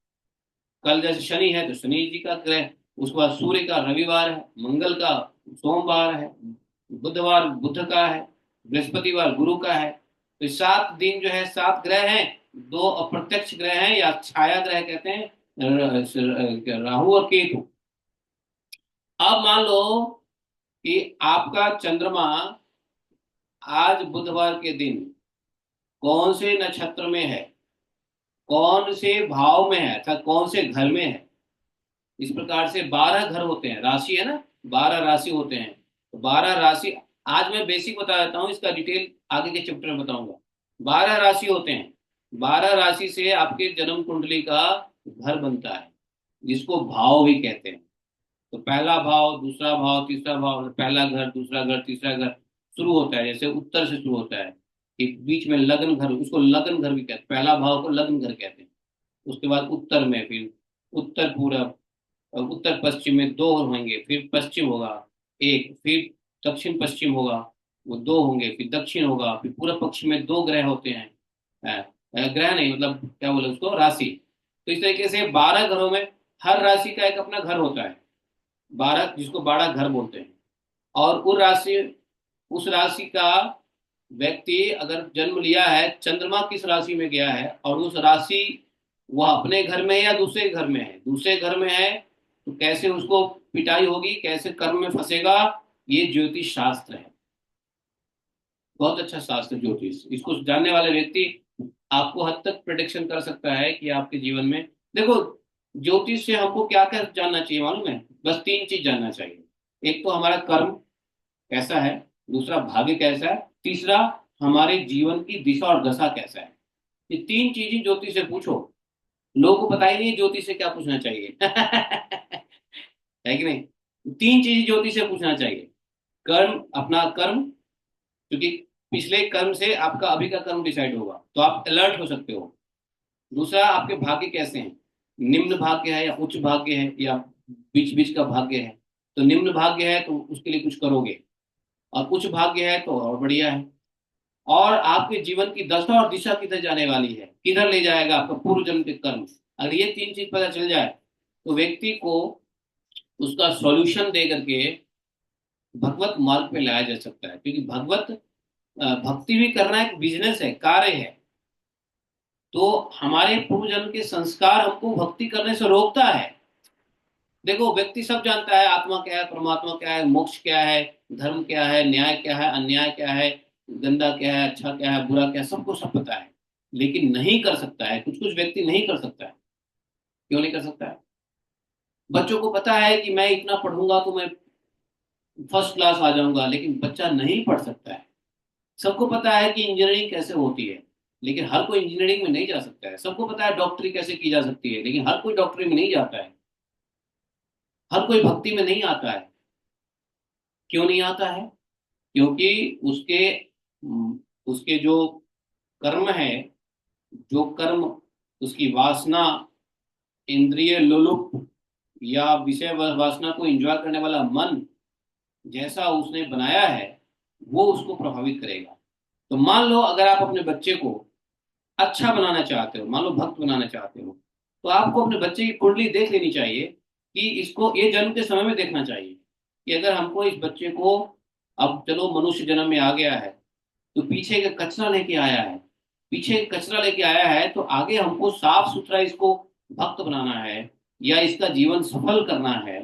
कल जैसे शनि है, तो शनि जी का ग्रह, उसके बाद सूर्य का रविवार है, मंगल का सोमवार है, बुधवार बुध का है, बृहस्पतिवार गुरु का है। तो 7 दिन जो है, 7 ग्रह हैं, 2 अप्रत्यक्ष ग्रह हैं या छाया ग्रह कहते हैं, राहु और केतु। अब मान लो कि आपका चंद्रमा आज बुधवार के दिन कौन से नक्षत्र में है, कौन से भाव में है, अर्थात कौन से घर में है। इस प्रकार से 12 घर होते हैं, राशि है ना, 12 राशि होते हैं। तो 12 राशि, आज मैं बेसिक बता देता हूँ, इसका डिटेल आगे के चैप्टर में बताऊंगा। 12 राशि होते हैं, 12 राशि से आपके जन्म कुंडली का घर बनता है, जिसको भाव भी कहते हैं। तो पहला भाव, दूसरा भाव, तीसरा भाव, पहला घर, दूसरा घर, तीसरा घर शुरू होता है, जैसे उत्तर से शुरू होता है, कि बीच में लग्न घर, उसको लग्न घर भी कहते हैं, पहला भाव को लग्न घर कहते हैं। उसके बाद उत्तर में फिर उत्तर पूरब, और उत्तर पश्चिम में 2 होंगे, फिर पश्चिम होगा एक, फिर दक्षिण पश्चिम होगा, वो 2 होंगे, फिर दक्षिण होगा, फिर पूर्व पक्ष में 2 ग्रह होते हैं। ग्रह नहीं, मतलब क्या बोले उसको, राशि। तो इस तरीके से 12 घरों में हर राशि का एक अपना घर होता है, 12, जिसको 12 घर बोलते हैं। और उस राशि का व्यक्ति अगर जन्म लिया है, चंद्रमा किस राशि में गया है, और उस राशि वह अपने घर में है या दूसरे घर में है, दूसरे घर में है, तो कैसे उसको पिटाई होगी, कैसे कर्म में फंसेगा, ये ज्योतिष शास्त्र है। बहुत अच्छा शास्त्र ज्योतिष, इसको जानने वाले व्यक्ति आपको हद तक प्रिडिक्शन कर सकता है कि आपके जीवन में, देखो, ज्योतिष से हमको क्या क्या जानना चाहिए मालूम है, बस 3 चीज जानना चाहिए। एक तो हमारा कर्म कैसा है, दूसरा भाग्य कैसा है, तीसरा हमारे जीवन की दिशा और दशा कैसा है। ये 3 चीजें ज्योतिष से पूछो। लोगों को पता ही नहीं है ज्योतिष से क्या पूछना चाहिए। है कि नहीं। 3 चीजें ज्योतिष से पूछना चाहिए। कर्म, अपना कर्म, क्योंकि पिछले कर्म से आपका अभी का कर्म डिसाइड होगा, तो आप अलर्ट हो सकते हो। दूसरा, आपके भाग्य कैसे हैं, निम्न भाग्य है या उच्च भाग्य है या बीच बीच का भाग्य है। तो निम्न भाग्य है तो उसके लिए कुछ करोगे, और उच्च भाग्य है तो और बढ़िया है। और आपके जीवन की दशा और दिशा किधर जाने वाली है, किधर ले जाएगा आपका पूर्व जन्म के कर्म। अगर ये 3 चीज पता चल जाए, तो व्यक्ति को उसका सॉल्यूशन दे करके भगवत मार्ग पे लाया जा सकता है, क्योंकि भक्ति भी करना एक बिजनेस है, कार्य है। तो हमारे पूर्व जन्म के संस्कार हमको भक्ति करने से रोकता है। देखो, व्यक्ति सब जानता है आत्मा क्या है, परमात्मा क्या है, मोक्ष क्या है, धर्म क्या है, न्याय क्या है, अन्याय क्या है, गंदा क्या है, अच्छा क्या है, बुरा क्या है, सबको सब पता है। लेकिन नहीं कर सकता है, कुछ कुछ व्यक्ति नहीं कर सकता है। क्यों नहीं कर सकता है? बच्चों को पता है कि मैं इतना पढ़ूंगा तो मैं फर्स्ट क्लास आ जाऊंगा, लेकिन बच्चा नहीं पढ़ सकता है। सबको पता है कि इंजीनियरिंग कैसे होती है, लेकिन हर कोई इंजीनियरिंग में नहीं जा सकता है। सबको पता है डॉक्टरी कैसे की जा सकती है, लेकिन हर कोई डॉक्टरी में नहीं जाता है। हर कोई भक्ति में नहीं आता है। क्यों नहीं आता है? क्योंकि उसके जो कर्म है, जो कर्म, उसकी वासना, इंद्रिय लोलुप या विषय वासना को एंजॉय करने वाला मन जैसा उसने बनाया है, वो उसको प्रभावित करेगा। तो मान लो अगर आप अपने बच्चे को अच्छा बनाना चाहते हो, मान लो भक्त बनाना चाहते हो, तो आपको अपने बच्चे की कुंडली देख लेनी चाहिए। कि इसको ये जन्म के समय में देखना चाहिए कि अगर हमको इस बच्चे को, अब चलो मनुष्य जन्म में आ गया है, तो पीछे का कचरा लेके आया है, पीछे कचरा लेके आया है, तो आगे हमको साफ सुथरा इसको भक्त बनाना है, या इसका जीवन सफल करना है?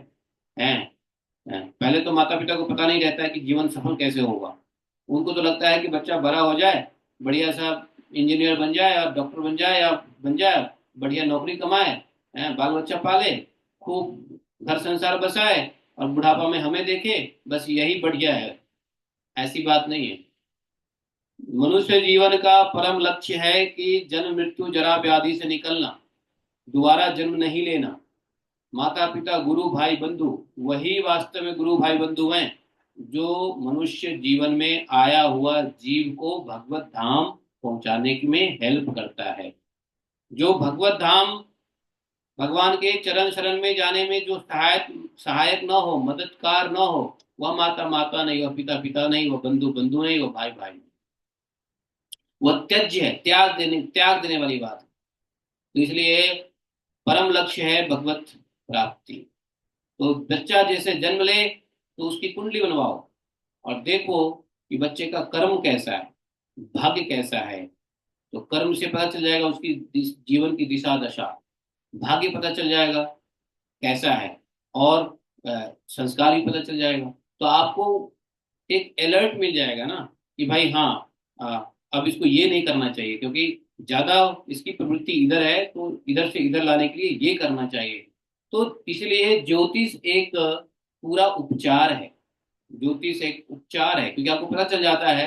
पहले तो माता पिता को पता नहीं रहता है कि जीवन सफल कैसे होगा। उनको तो लगता है कि बच्चा बड़ा हो जाए, बढ़िया सा इंजीनियर बन जाए और डॉक्टर बन जाए, या बन जाए, बढ़िया नौकरी कमाए, बाल बच्चा पाले, खूब घर संसार बसाए, और बुढ़ापा में हमें देखे, बस यही बढ़िया है। ऐसी बात नहीं है। मनुष्य जीवन का परम लक्ष्य है कि जन्म मृत्यु जरा व्याधि से निकलना, दोबारा जन्म नहीं लेना। माता पिता गुरु भाई बंधु, वही वास्तव में गुरु भाई बंधु हैं, जो मनुष्य जीवन में आया हुआ जीव को भगवत धाम पहुंचाने में हेल्प करता है। जो भगवत धाम, भगवान के चरण शरण में जाने में जो सहायक सहायक न हो, मददगार न हो, वह माता माता नहीं, वह पिता पिता नहीं, वह बंधु बंधु नहीं, वह भाई भाई नहीं। वह त्यज्य है, त्याग देने वाली बात है। तो इसलिए परम लक्ष्य है भगवत प्राप्ति। तो बच्चा जैसे जन्म ले, तो उसकी कुंडली बनवाओ और देखो कि बच्चे का कर्म कैसा है, भाग्य कैसा है। तो कर्म से पता चल जाएगा उसकी जीवन की दिशा दशा, भाग्य पता चल जाएगा कैसा है, और संस्कार भी पता चल जाएगा। तो आपको एक अलर्ट मिल जाएगा ना कि भाई हाँ, अब इसको ये नहीं करना चाहिए, क्योंकि ज्यादा इसकी प्रवृत्ति इधर है, तो इधर से इधर लाने के लिए ये करना चाहिए। तो इसलिए ज्योतिष एक पूरा उपचार है। ज्योतिष एक उपचार है, क्योंकि आपको पता चल जाता है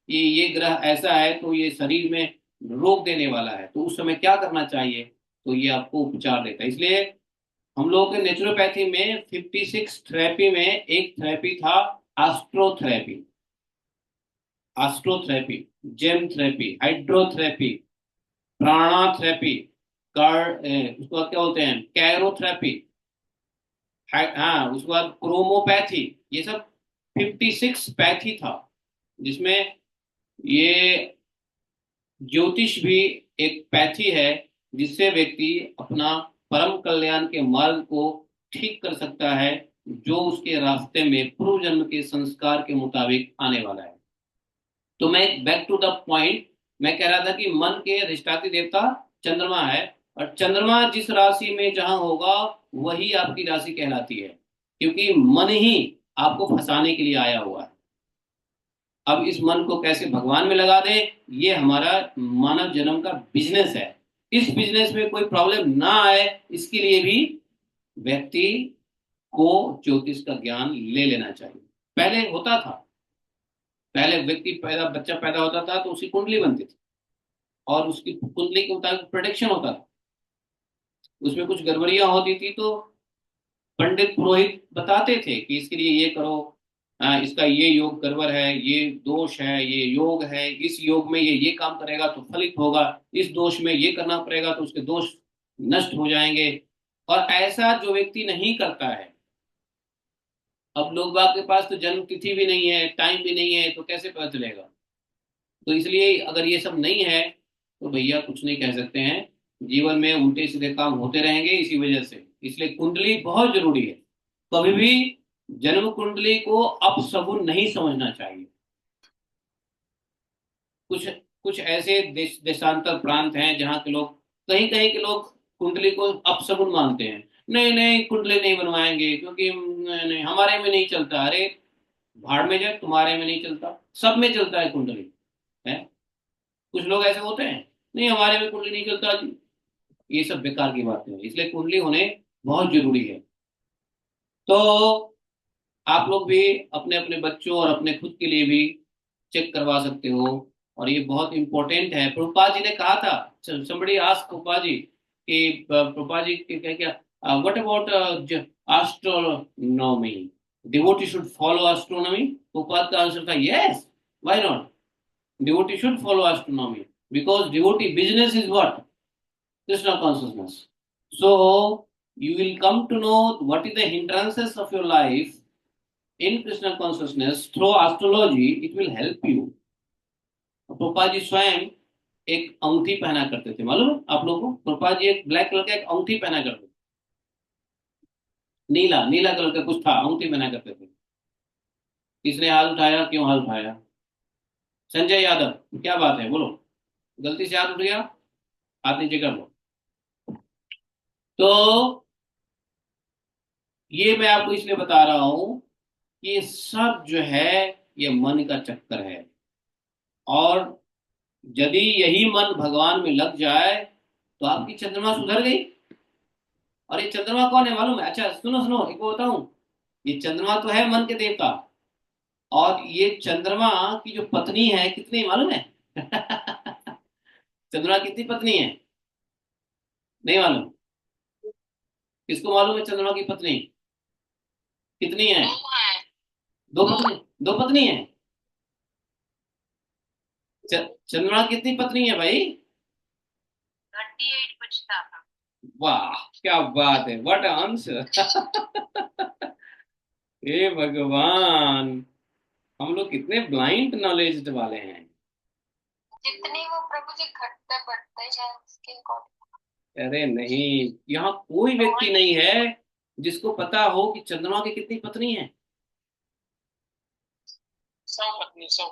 कि ये ग्रह ऐसा है तो ये शरीर में रोग देने वाला है, तो उस समय क्या करना चाहिए। तो ये आपको उपचार देता है। इसलिए हम लोगों के नेचुरोपैथी में 56 थेरेपी में एक थेरेपी था एस्ट्रोथेरेपी। एस्ट्रोथेरेपी, जेम थेरेपी, हाइड्रोथेरेपी, प्राणाथेरेपी, उसको बाद क्या बोलते हैं, कैरोथेरेपी, हाँ, उसके बाद क्रोमोपैथी। ये सब 56 पैथी था, जिसमें ये ज्योतिष भी एक पैथी है, जिससे व्यक्ति अपना परम कल्याण के मार्ग को ठीक कर सकता है, जो उसके रास्ते में पूर्व जन्म के संस्कार के मुताबिक आने वाला है। तो मैं बैक टू द पॉइंट, मैं कह रहा था कि मन के अधिष्ठात्री देवता चंद्रमा है, और चंद्रमा जिस राशि में जहां होगा वही आपकी राशि कहलाती है, क्योंकि मन ही आपको फंसाने के लिए आया हुआ है। अब इस मन को कैसे भगवान में लगा दे, ये हमारा मानव जन्म का बिजनेस है। इस बिजनेस में कोई प्रॉब्लम ना आए, इसके लिए भी व्यक्ति को ज्योतिष का ज्ञान ले लेना चाहिए। पहले होता था, पहले बच्चा पैदा होता था तो उसकी कुंडली बनती थी, और उसकी कुंडली के मुताबिक प्रोटेक्शन होता था। उसमें कुछ गड़बड़ियां होती थी तो पंडित पुरोहित बताते थे कि इसके लिए ये करो, इसका ये योग गड़बड़ है, ये दोष है, ये योग है, इस योग में ये काम करेगा तो फलित होगा, इस दोष में ये करना पड़ेगा तो उसके दोष नष्ट हो जाएंगे। और ऐसा जो व्यक्ति नहीं करता है, अब लोग बाग के पास तो जन्म तिथि भी नहीं है, टाइम भी नहीं है, तो कैसे पता चलेगा। तो इसलिए अगर ये सब नहीं है, तो भैया कुछ नहीं कह सकते हैं। जीवन में उल्टे सीधे काम होते रहेंगे इसी वजह से। इसलिए कुंडली बहुत जरूरी है। कभी भी जन्म कुंडली को अपशगुन नहीं समझना चाहिए। कुछ कुछ ऐसे देशांतर प्रांत हैं जहाँ के लोग, कहीं कहीं के लोग कुंडली को अपशगुन मानते हैं। नहीं नहीं, कुंडली नहीं बनवाएंगे क्योंकि नहीं, नहीं, हमारे में नहीं चलता। अरे भाड़ में जाए, तुम्हारे में नहीं चलता, सब में चलता है कुंडली। है, कुछ लोग ऐसे होते हैं, नहीं हमारे में कुंडली नहीं चलता जी। ये सब बेकार की बातें हैं, इसलिए कुंडली होने बहुत जरूरी है। तो आप लोग भी अपने अपने बच्चों और अपने खुद के लिए भी चेक करवा सकते हो। और ये बहुत इंपॉर्टेंट है। प्रभुपाद जी ने कहा था, somebody asked प्रभुपाद जी कि प्रभुपाद जी क्या क्या, what about astronomy, devotee should follow astronomy. Prabhupada का आंसर था yes, why not, devotee should follow astronomy, because devotee business is what, Krishna consciousness. So you will come to know what is the hindrances of your life in Krishna consciousness through astrology. It will help you. Prabhupada ji स्वयं एक अंगूठी पहना करते थे, मालूम है आप लोगों को? प्रभुपाद जी एक ब्लैक कलर का एक अंगूठी पहना करते थे, नीला नीला कलर का कुछ था, अंगूठी पहना करते थे। किसने हाथ उठाया, क्यों हाथ उठाया? संजय यादव, क्या बात है, बोलो। गलती से हाथ उठ गया, हाथ नीचे कर लो। तो ये मैं आपको इसलिए बता रहा हूं, ये सब जो है ये मन का चक्कर है। और यदि यही मन भगवान में लग जाए तो आपकी चंद्रमा सुधर गई। और ये चंद्रमा कौन है मालूम है? अच्छा सुनो सुनो, एक बात बताऊं, ये चंद्रमा तो है मन के देवता, और ये चंद्रमा की जो पत्नी है कितनी मालूम है? चंद्रमा कितनी पत्नी है, नहीं मालूम? किसको मालूम है चंद्रमा की पत्नी कितनी है?
दो है।
दो पत्नी, दो पत्नी है। चंद्रमा की कितनी पत्नी है भाई?
38 बचता था।
वाह, क्या बात है, व्हाट आंसर। हे भगवान, हम लोग कितने ब्लाइंड नॉलेज वाले हैं।
जितने वो प्रभु जी घटते बढ़ते हैं उसके अकॉर्डिंग।
अरे नहीं, यहाँ कोई व्यक्ति नहीं है जिसको पता हो कि चंद्रमा की कितनी पत्नी है।
100 पत्नी 100।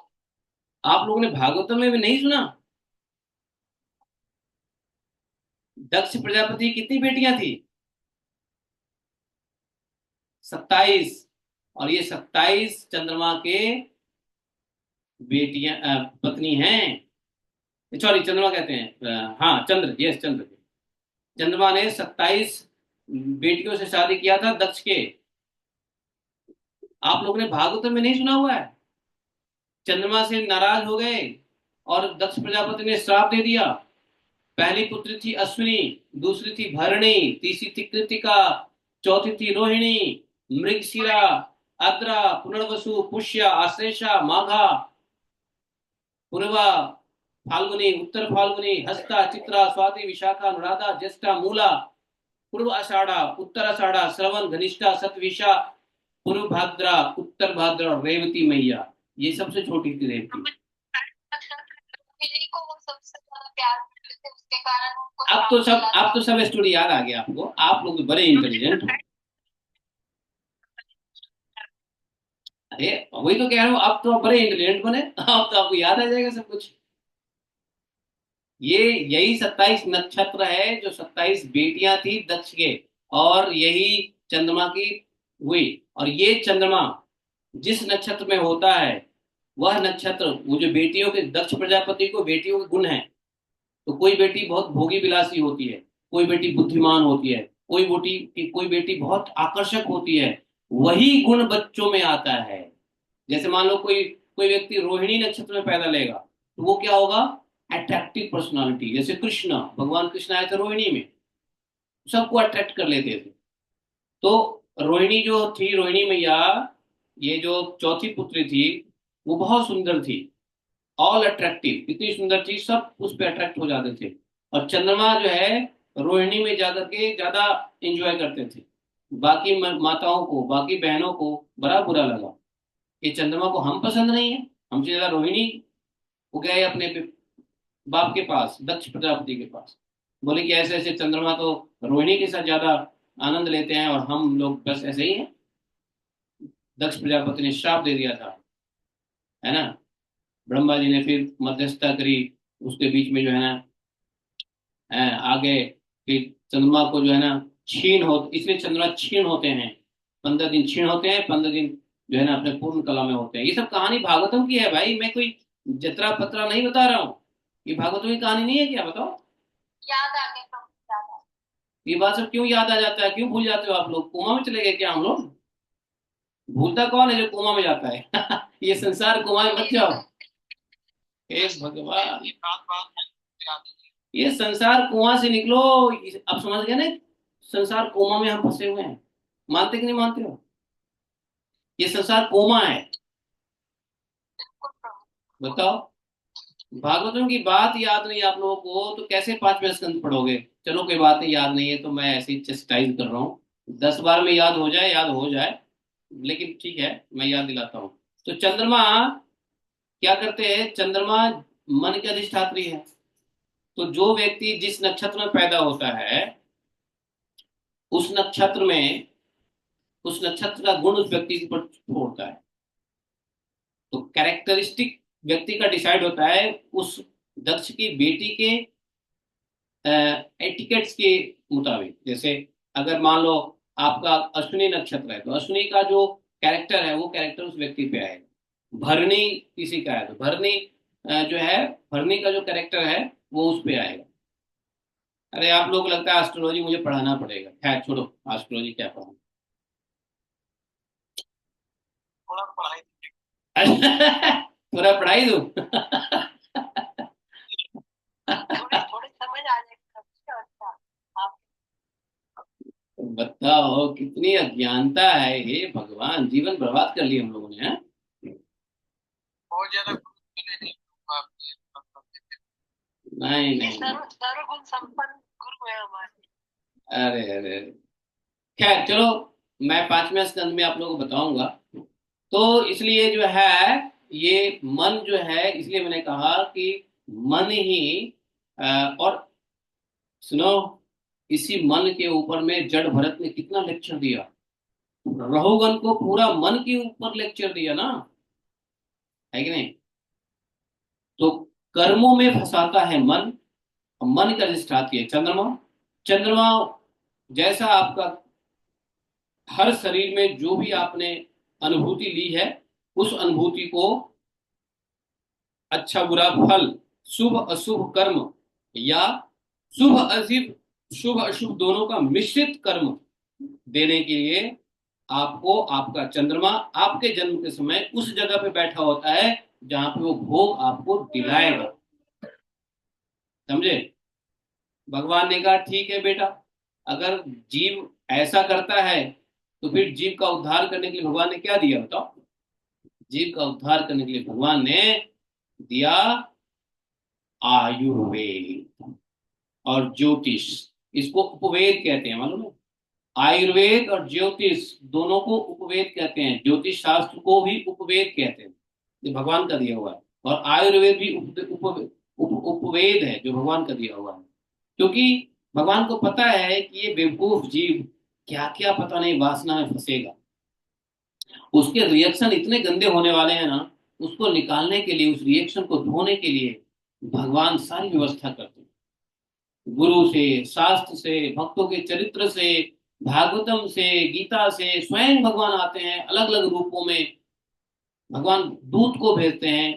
आप लोगों ने भागवतम में भी नहीं सुना? दक्ष प्रजापति की कितनी बेटियां थी? 27। और ये 27 चंद्रमा के बेटियां पत्नी हैं। सॉरी, चंद्रमा कहते हैं, हाँ चंद्र, यस चंद्र। चंद्रमा ने 27 बेटियों से शादी किया था दक्ष के। आप लोगों ने भागवत में नहीं सुना हुआ है? चंद्रमा से नाराज हो गए और दक्ष प्रजापति ने श्राप दे दिया। पहली पुत्री थी अश्विनी, दूसरी थी भरणी, तीसरी थी कृतिका, चौथी थी रोहिणी, मृगशिरा, आद्रा, पुनर्वसु, पुष्य, आश्लेषा, माघा, पूर्वा, फाल्गुनी, उत्तर फाल्गुनी, हस्ता, चित्रा, स्वाति, विशाखा, अनुराधा, ज्येष्ठा, मूला, पूर्व आषाढ़ा, उत्तर आषाढ़ा, श्रवण, घनिष्ठा, सतविशा, पूर्व भाद्रा, उत्तर भाद्रा और रेवती मैया। ये सबसे छोटी थी रेवती।
को वो सबसे ज्यादा प्यार करते थे, उसके कारण उनको
अब तो सब स्टोरी याद आ गया आपको, आप लोग बड़े इंटेलिजेंट हो। अरे वही तो कह रहा हूँ, अब तो आप बड़े इंटेलिजेंट बने, अब तो आपको याद आ जाएगा सब कुछ। ये यही 27 नक्षत्र है जो 27 बेटियां थी दक्ष के, और यही चंद्रमा की हुई। और ये चंद्रमा जिस नक्षत्र में होता है, वह नक्षत्र, वो जो बेटियों के, दक्ष प्रजापति को बेटियों के गुण है। तो कोई बेटी बहुत भोगी विलासी होती है, कोई बेटी बुद्धिमान होती है, कोई बेटी बहुत आकर्षक होती है। वही गुण बच्चों में आता है। जैसे मान लो कोई कोई व्यक्ति रोहिणी नक्षत्र में पैदा लेगा, तो वो क्या होगा? Attractive personality. जैसे कृष्ण, भगवान कृष्ण आए थे रोहिणी में, सबको अट्रैक्ट कर लेते थे। तो रोहिणी जो थी, रोहिणी मैया, ये जो चौथी पुत्री थी, वो बहुत सुंदर थी, ऑल अट्रैक्टिव, इतनी सुंदर थी सब उस पर अट्रैक्ट हो जाते थे। और चंद्रमा जो है रोहिणी में जाकर के ज्यादा एंजॉय करते थे। बाकी माताओं को, बाकी बहनों को बड़ा बुरा लगा, ये चंद्रमा को हम पसंद नहीं है, हमसे ज्यादा रोहिणी। वो गए अपने बाप के पास, दक्ष प्रजापति के पास, बोले कि ऐसे ऐसे चंद्रमा तो रोहिणी के साथ ज्यादा आनंद लेते हैं और हम लोग बस ऐसे ही हैं। दक्ष प्रजापति ने श्राप दे दिया था, है ना। ब्रह्मा जी ने फिर मध्यस्थता करी, उसके बीच में जो है ना आगे फिर चंद्रमा को जो है ना क्षीण हो, इसलिए चंद्रमा क्षीण होते हैं, 15 दिन क्षीण होते हैं, 15 दिन जो है ना अपने पूर्ण कला में होते हैं। ये सब कहानी भागवतम की है भाई, मैं कोई जतरा पतरा नहीं बता रहा हूँ। ये भागवतम की कहानी नहीं है क्या, बताओ।
याद आ गया प्रभु, याद आ
ये बात सब क्यों याद आ जाता है, क्यों भूल जाते हो आप लोग, कोमा में चले गए क्या हम लोग। भूलता कौन है जो कोमा में जाता है ये संसार कोमा में मत जाओ, हे भगवान। ये संसार कुआं से निकलो, अब समझ गए ना, संसार कोमा में हम फंसे हुए हैं। मानते कि नहीं मानते हो, ये संसार कोमा है।
बिल्कुल प्रभु।
बताओ, भागवतम की बात याद नहीं आप लोगों को तो कैसे 5वें स्कंद पढ़ोगे। चलो कोई बात नहीं, याद नहीं है तो मैं ऐसे ही चेस्टाइज कर रहा हूँ, 10 बार में याद हो जाए, याद हो जाए, लेकिन ठीक है मैं याद दिलाता हूँ। तो चंद्रमा क्या करते हैं, चंद्रमा मन के अधिष्ठात्री है। तो जो व्यक्ति जिस नक्षत्र में पैदा होता है, उस नक्षत्र में, उस नक्षत्र का गुण उस व्यक्ति पर छोड़ता है। तो कैरेक्टरिस्टिक व्यक्ति का डिसाइड होता है उस दक्ष की बेटी के एटिकेट्स के मुताबिक। जैसे अगर मान लो आपका अश्विनी नक्षत्र है, तो अश्विनी का जो कैरेक्टर है वो कैरेक्टर उस व्यक्ति पे आएगा। भरणी किसी का है तो भरणी जो है, भरणी का जो कैरेक्टर है वो उस पे आएगा। अरे आप लोग लगता है एस्ट्रोलॉजी मुझे पढ़ाना पड़ेगा, खैर छोड़ो, एस्ट्रोलॉजी क्या पढ़ाऊं।
थोड़ा पढ़ाई
पूरा पढ़ाई दूं
थोड़ी थोड़ी समझ आ जाएगी। अच्छा, आप
बताओ कितनी अज्ञानता है, हे भगवान, जीवन बर्बाद कर लिया हम लोगों ने, हैं?
बहुत ज्यादा गुरु मिले नहीं
नहीं
ये
नहीं नहीं।
सर्वगुण संपन्न गुरु है हमारे।
अरे अरे अरे। खैर चलो, मैं 5वें स्कंद में आप लोगों को बताऊंगा। तो इसलिए जो है, ये मन जो है, इसलिए मैंने कहा कि मन ही और सुनो, इसी मन के ऊपर में जड़ भरत ने कितना लेक्चर दिया। रहुगन को पूरा मन के ऊपर लेक्चर दिया ना, है कि नहीं। तो कर्मों में फंसाता है मन, और मन का अधिष्ठाती है चंद्रमा। चंद्रमा जैसा आपका हर शरीर में जो भी आपने अनुभूति ली है, उस अनुभूति को अच्छा बुरा फल, शुभ अशुभ कर्म, या शुभ अशुभ, शुभ अशुभ दोनों का मिश्रित कर्म देने के लिए आपको आपका चंद्रमा आपके जन्म के समय उस जगह पे बैठा होता है जहां पे वो भोग आपको दिलाएगा। समझे। भगवान ने कहा ठीक है बेटा, अगर जीव ऐसा करता है तो फिर जीव का उद्धार करने के लिए भगवान ने क्या दिया, बताओ। जीव का उद्धार करने के लिए भगवान ने दिया आयुर्वेद और ज्योतिष। इसको उपवेद कहते हैं, मालूम है। आयुर्वेद और ज्योतिष दोनों को उपवेद कहते हैं, ज्योतिष शास्त्र को भी उपवेद कहते हैं, ये भगवान का दिया हुआ है। और आयुर्वेद भी उपवेद है जो भगवान का दिया हुआ है। क्योंकि भगवान को पता है कि ये बेवकूफ जीव क्या क्या पता नहीं वासना में फंसेगा, उसके रिएक्शन इतने गंदे होने वाले हैं ना, उसको निकालने के लिए, उस रिएक्शन को धोने के लिए भगवान सारी व्यवस्था करते हैं। गुरु से, शास्त्र से, भक्तों के चरित्र से, भागवतम से, गीता से, स्वयं भगवान आते हैं अलग अलग रूपों में। भगवान दूत को भेजते हैं,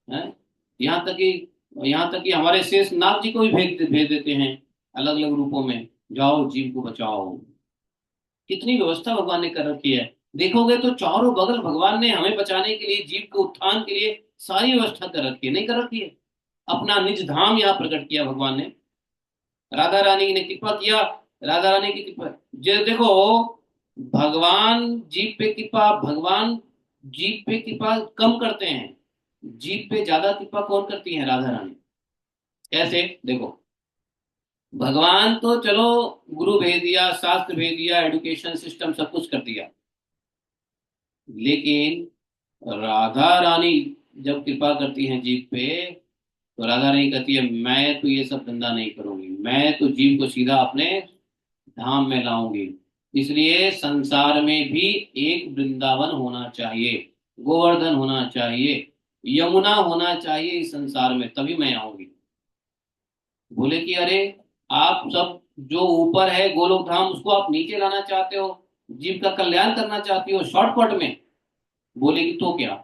हैं? यहाँ तक कि हमारे शेष नाग जी को भी भेज देते हैं अलग अलग रूपों में, जाओ जीव को बचाओ। कितनी व्यवस्था भगवान ने कर रखी है। देखोगे तो चारों बगल भगवान ने हमें बचाने के लिए, जीव के उत्थान के लिए सारी व्यवस्था कर रखी है, नहीं कर रखी है। अपना निज धाम यहाँ प्रकट किया भगवान ने, राधा रानी ने कृपा किया। राधा रानी की कृपा, जो देखो, भगवान जीव पे कृपा, भगवान जीव पे कृपा कम करते हैं, जीव पे ज्यादा कृपा कौन करती है, राधा रानी। कैसे, देखो, भगवान तो चलो गुरु भेज दिया, शास्त्र भेज दिया, एजुकेशन सिस्टम सब कुछ कर दिया, लेकिन राधा रानी जब कृपा करती हैं जीव पे, तो राधा रानी कहती है मैं तो ये सब धंधा नहीं करूंगी, मैं तो जीव को सीधा अपने धाम में लाऊंगी। इसलिए संसार में भी एक वृंदावन होना चाहिए, गोवर्धन होना चाहिए, यमुना होना चाहिए इस संसार में, तभी मैं आऊंगी। बोले कि अरे आप सब जो ऊपर है गोलोक धाम उसको आप नीचे लाना चाहते हो, जीव का कल्याण करना चाहती हो शॉर्टकट में। बोले कि तो क्या,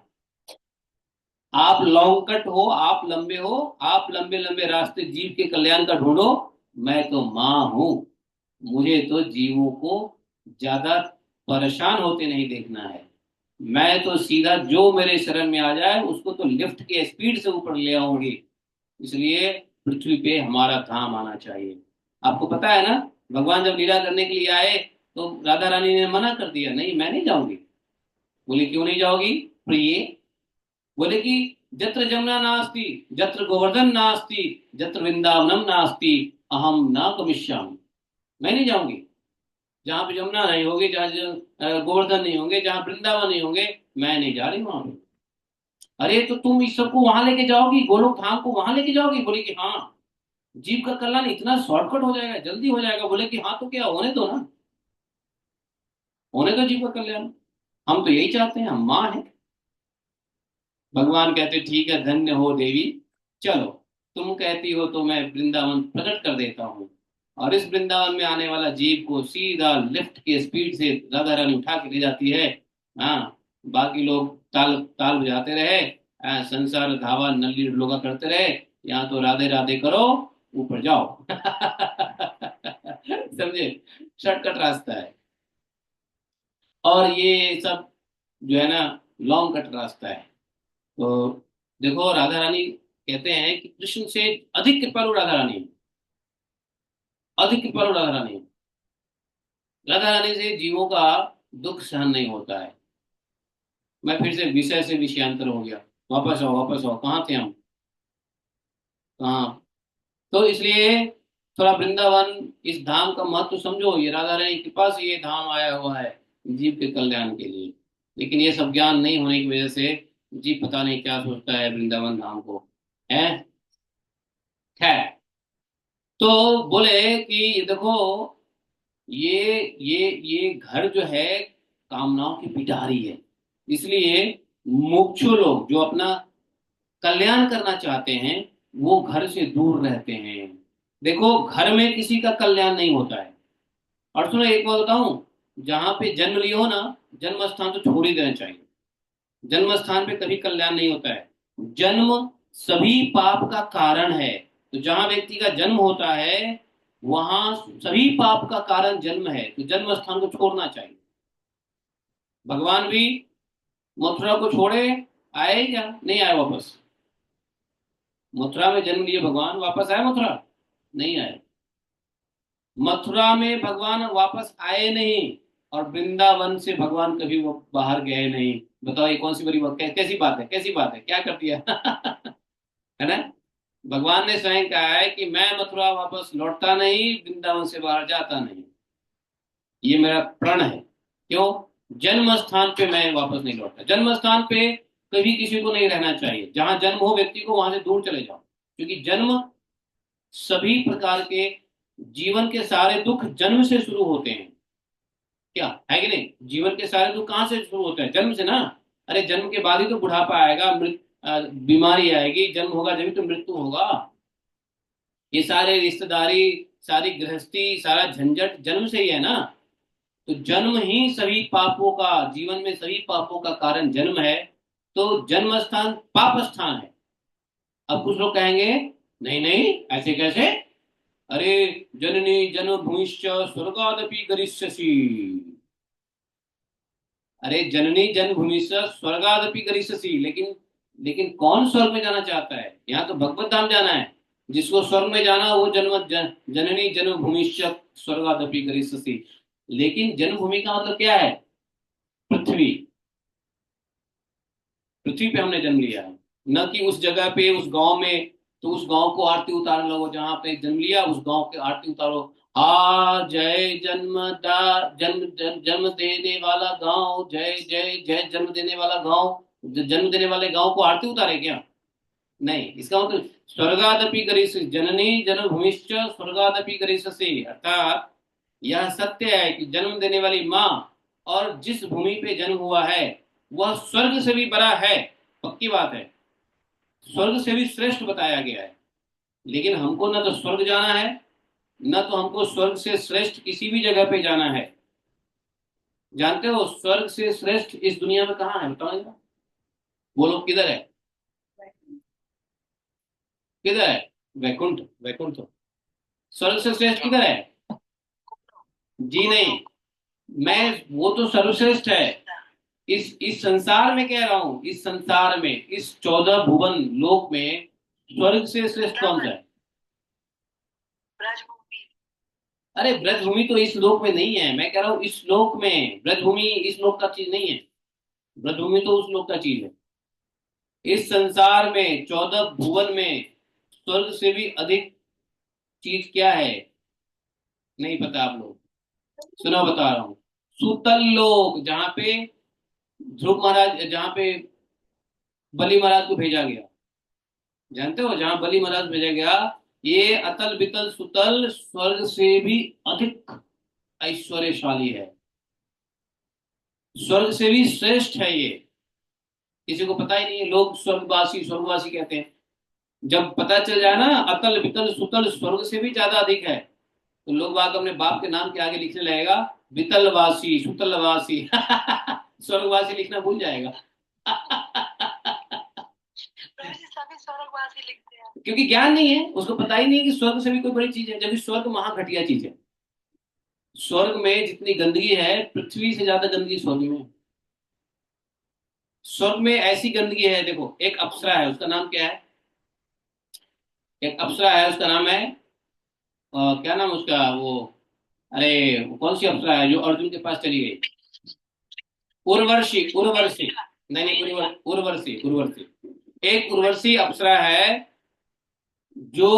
आप लॉन्ग कट हो, आप लंबे हो, आप लंबे लंबे रास्ते जीव के कल्याण का ढूंढो। मैं तो मां हूं, मुझे तो जीवों को ज्यादा परेशान होते नहीं देखना है। मैं तो सीधा जो मेरे शरण में आ जाए उसको तो लिफ्ट के स्पीड से ऊपर ले आऊंगी। इसलिए पृथ्वी पे हमारा धाम आना चाहिए। आपको पता है ना, भगवान जब लीला करने के लिए आए तो राधा रानी ने मना कर दिया, नहीं मैं नहीं जाऊंगी। बोले क्यों नहीं जाओगी प्रिय? बोले कि जत्र जमुना नास्ति, जत्र गोवर्धन नास्ति, जत्र वृंदावनम नास्ति, अहम न गमिष्यामि। मैं नहीं जाऊंगी। जहां पे यमुना नहीं होगी, जहां गोवर्धन नहीं होंगे, जहां वृंदावन नहीं होंगे, मैं नहीं जा रही वहां पे। अरे तो तुम इस सबको वहां लेके जाओगी, गोलोक धाम को वहां लेके जाओगी? बोले कि हाँ, जीव का कल्याण इतना शॉर्टकट हो जाएगा, जल्दी हो जाएगा। बोले कि हाँ तो क्या, होने दो ना, होने दो जीव का कल्याण, हम तो यही चाहते हैं, हम माँ हैं। भगवान कहते ठीक है, धन्य हो देवी, चलो तुम कहती हो तो मैं वृंदावन प्रकट कर देता हूँ। और इस वृंदावन में आने वाला जीव को सीधा लिफ्ट के स्पीड से राधा रानी उठा के ले जाती है। हाँ, बाकी लोग ताल ताल बजाते रहे, संसार धावा नल्ली लोगा करते रहे, यहाँ तो राधे राधे करो, ऊपर जाओ। समझे, शॉर्टकट रास्ता है। और ये सब जो है ना, लॉन्ग कट रास्ता है। तो देखो, राधा रानी कहते हैं कि कृष्ण से अधिक कृपालु राधा रानी है, अधिक कृपालु राधा रानी है। राधा रानी से जीवों का दुख सहन नहीं होता है। मैं फिर से विषयांतर हो गया, वापस आओ वापस आओ, कहाँ थे हम, कहाँ? तो इसलिए थोड़ा वृंदावन, इस धाम का महत्व समझो। ये राधा रानी के पास ये धाम आया हुआ है जीव के कल्याण के लिए। लेकिन ये सब ज्ञान नहीं होने की वजह से जीव पता नहीं क्या सोचता है वृंदावन धाम को, है। खैर, तो बोले कि ये देखो, ये घर जो है कामनाओं की पिटारी है। इसलिए मुमुक्षु लोग जो अपना कल्याण करना चाहते हैं वो घर से दूर रहते हैं। देखो, घर में किसी का कल्याण नहीं होता है। और सुनो एक बात बताऊं, जहां पे जन्म लियो ना, जन्म स्थान तो छोड़ ही देना चाहिए। जन्म स्थान पे कभी कल्याण नहीं होता है। जन्म सभी पाप का कारण है। तो जहां व्यक्ति का जन्म होता है वहां सभी पाप का कारण जन्म है, तो जन्म स्थान को छोड़ना चाहिए। भगवान भी मथुरा को छोड़े आए या नहीं आए वापस? मथुरा में जन्म लिए भगवान, वापस आए मथुरा? नहीं आए। मथुरा में भगवान वापस आए नहीं, और वृंदावन से भगवान कभी वो बाहर गए नहीं। बताओ ये कौन सी बड़ी बात, कैसी बात है, कैसी बात है, क्या कर दिया? है ना? भगवान ने स्वयं कहा है कि मैं मथुरा वापस लौटता नहीं, वृंदावन से बाहर जाता नहीं, ये मेरा प्रण है। क्यों? जन्म स्थान पे मैं वापस नहीं लौटता। जन्म स्थान पे कभी किसी को नहीं रहना चाहिए। जहां जन्म हो व्यक्ति को वहां से दूर चले जाओ, क्योंकि जन्म सभी प्रकार के जीवन के सारे दुख जन्म से शुरू होते हैं। क्या है कि नहीं? जीवन के सारे दुख कहाँ से शुरू होते हैं? जन्म से ना। अरे जन्म के बाद ही तो बुढ़ापा आएगा, बीमारी आएगी, जन्म होगा जब तो मृत्यु होगा। ये सारे रिश्तेदारी, सारी गृहस्थी, सारा झंझट जन्म से ही है ना। तो जन्म ही सभी पापों का, जीवन में सभी पापों का कारण जन्म है। तो जन्म स्थान पाप स्थान है। अब कुछ लोग कहेंगे नहीं नहीं, ऐसे कैसे? अरे जननी जन्मभूमिश्च स्वर्गादपि गरिष्यसि। अरे जननी जन्मभूमिश्च स्वर्गादपि गरिष्यसि, लेकिन लेकिन कौन स्वर्ग में जाना चाहता है? यहाँ तो भगवत धाम जाना है। जिसको स्वर्ग में जाना वो जननी जन्मभूमिश्च स्वर्गादपि गरिष्यसि। लेकिन जन्मभूमि का मतलब क्या है? पृथ्वी। पृथ्वी पे हमने जन्म लिया है, न कि उस जगह पे, उस गांव में। तो उस गांव को आरती उतारने लगो, जहां पे जन्म लिया उस गांव के आरती उतारो। आ जय जन्म देने वाला गांव, जय जय जय जन्म देने वाला गांव। जन्म देने वाले गांव को आरती उतारे क्या? नहीं। इसका मतलब स्वर्गादपि गरिष्यसि, जननी जन्मभूमिश्च स्वर्गादपि गरिष्यसि, अर्थात यह सत्य है कि जन्म देने वाली माँ और जिस भूमि पे जन्म हुआ है वह स्वर्ग से भी बड़ा है, पक्की बात है, स्वर्ग से भी श्रेष्ठ बताया गया है। लेकिन हमको ना तो स्वर्ग जाना है, ना तो हमको स्वर्ग से श्रेष्ठ किसी भी जगह पे जाना है। जानते हो स्वर्ग से श्रेष्ठ इस दुनिया में कहाँ है, बताओ जरा। वो लोग किधर है, किधर है? वैकुंठ, वैकुंठ। स्वर्ग से श्रेष्ठ किधर है? जी नहीं, मैं, वो तो सर्वश्रेष्ठ है। इस संसार में कह रहा हूं, इस संसार में, इस 14 भुवन लोक में स्वर्ग से श्रेष्ठ कौन सा है? अरे ब्रजभूमि तो इस लोक में नहीं है, मैं कह रहा हूं इस लोक में, ब्रजभूमि इस लोक का चीज नहीं है। ब्रजभूमि तो उस लोक का चीज है। इस संसार में 14 भुवन में स्वर्ग से भी अधिक चीज क्या है? नहीं पता आप लोग? सुनो बता रहा हूं। सुतल लोक, जहां पे ध्रुव महाराज, जहां पे बलि महाराज को भेजा गया, जानते हो जहां बलि महाराज भेजा गया, ये अतल बितल सुतल स्वर्ग से भी अधिक ऐश्वर्यशाली है, स्वर्ग से भी श्रेष्ठ है ये। किसी को पता ही नहीं है, लोग स्वर्गवासी स्वर्गवासी कहते हैं। जब पता चल जाए ना अतल बितल सुतल स्वर्ग से भी ज्यादा अधिक है, तो लोग बाग अपने बाप के नाम के आगे लिखने लगेगा बितलवासी सुतलवासी स्वर्गवासी लिखना भूल जाएगा।
सभी स्वर्गवासी लिखते हैं।
क्योंकि ज्ञान नहीं है, उसको पता ही नहीं है कि स्वर्ग से भी कोई बड़ी चीज है, जबकि स्वर्ग महा घटिया चीज है। स्वर्ग में जितनी गंदगी है, पृथ्वी से ज्यादा गंदगी स्वर्ग में है। स्वर्ग में ऐसी गंदगी है, देखो एक अप्सरा है, उसका नाम क्या है? एक अप्सरा है, उसका नाम है क्या नाम उसका, वो, अरे वो कौन सी अप्सरा है जो अर्जुन के पास चली गई? उर्वशी, उर्वशी। नहीं नहीं, उर्वशी, उर्वशी। एक उर्वशी अप्सरा है जो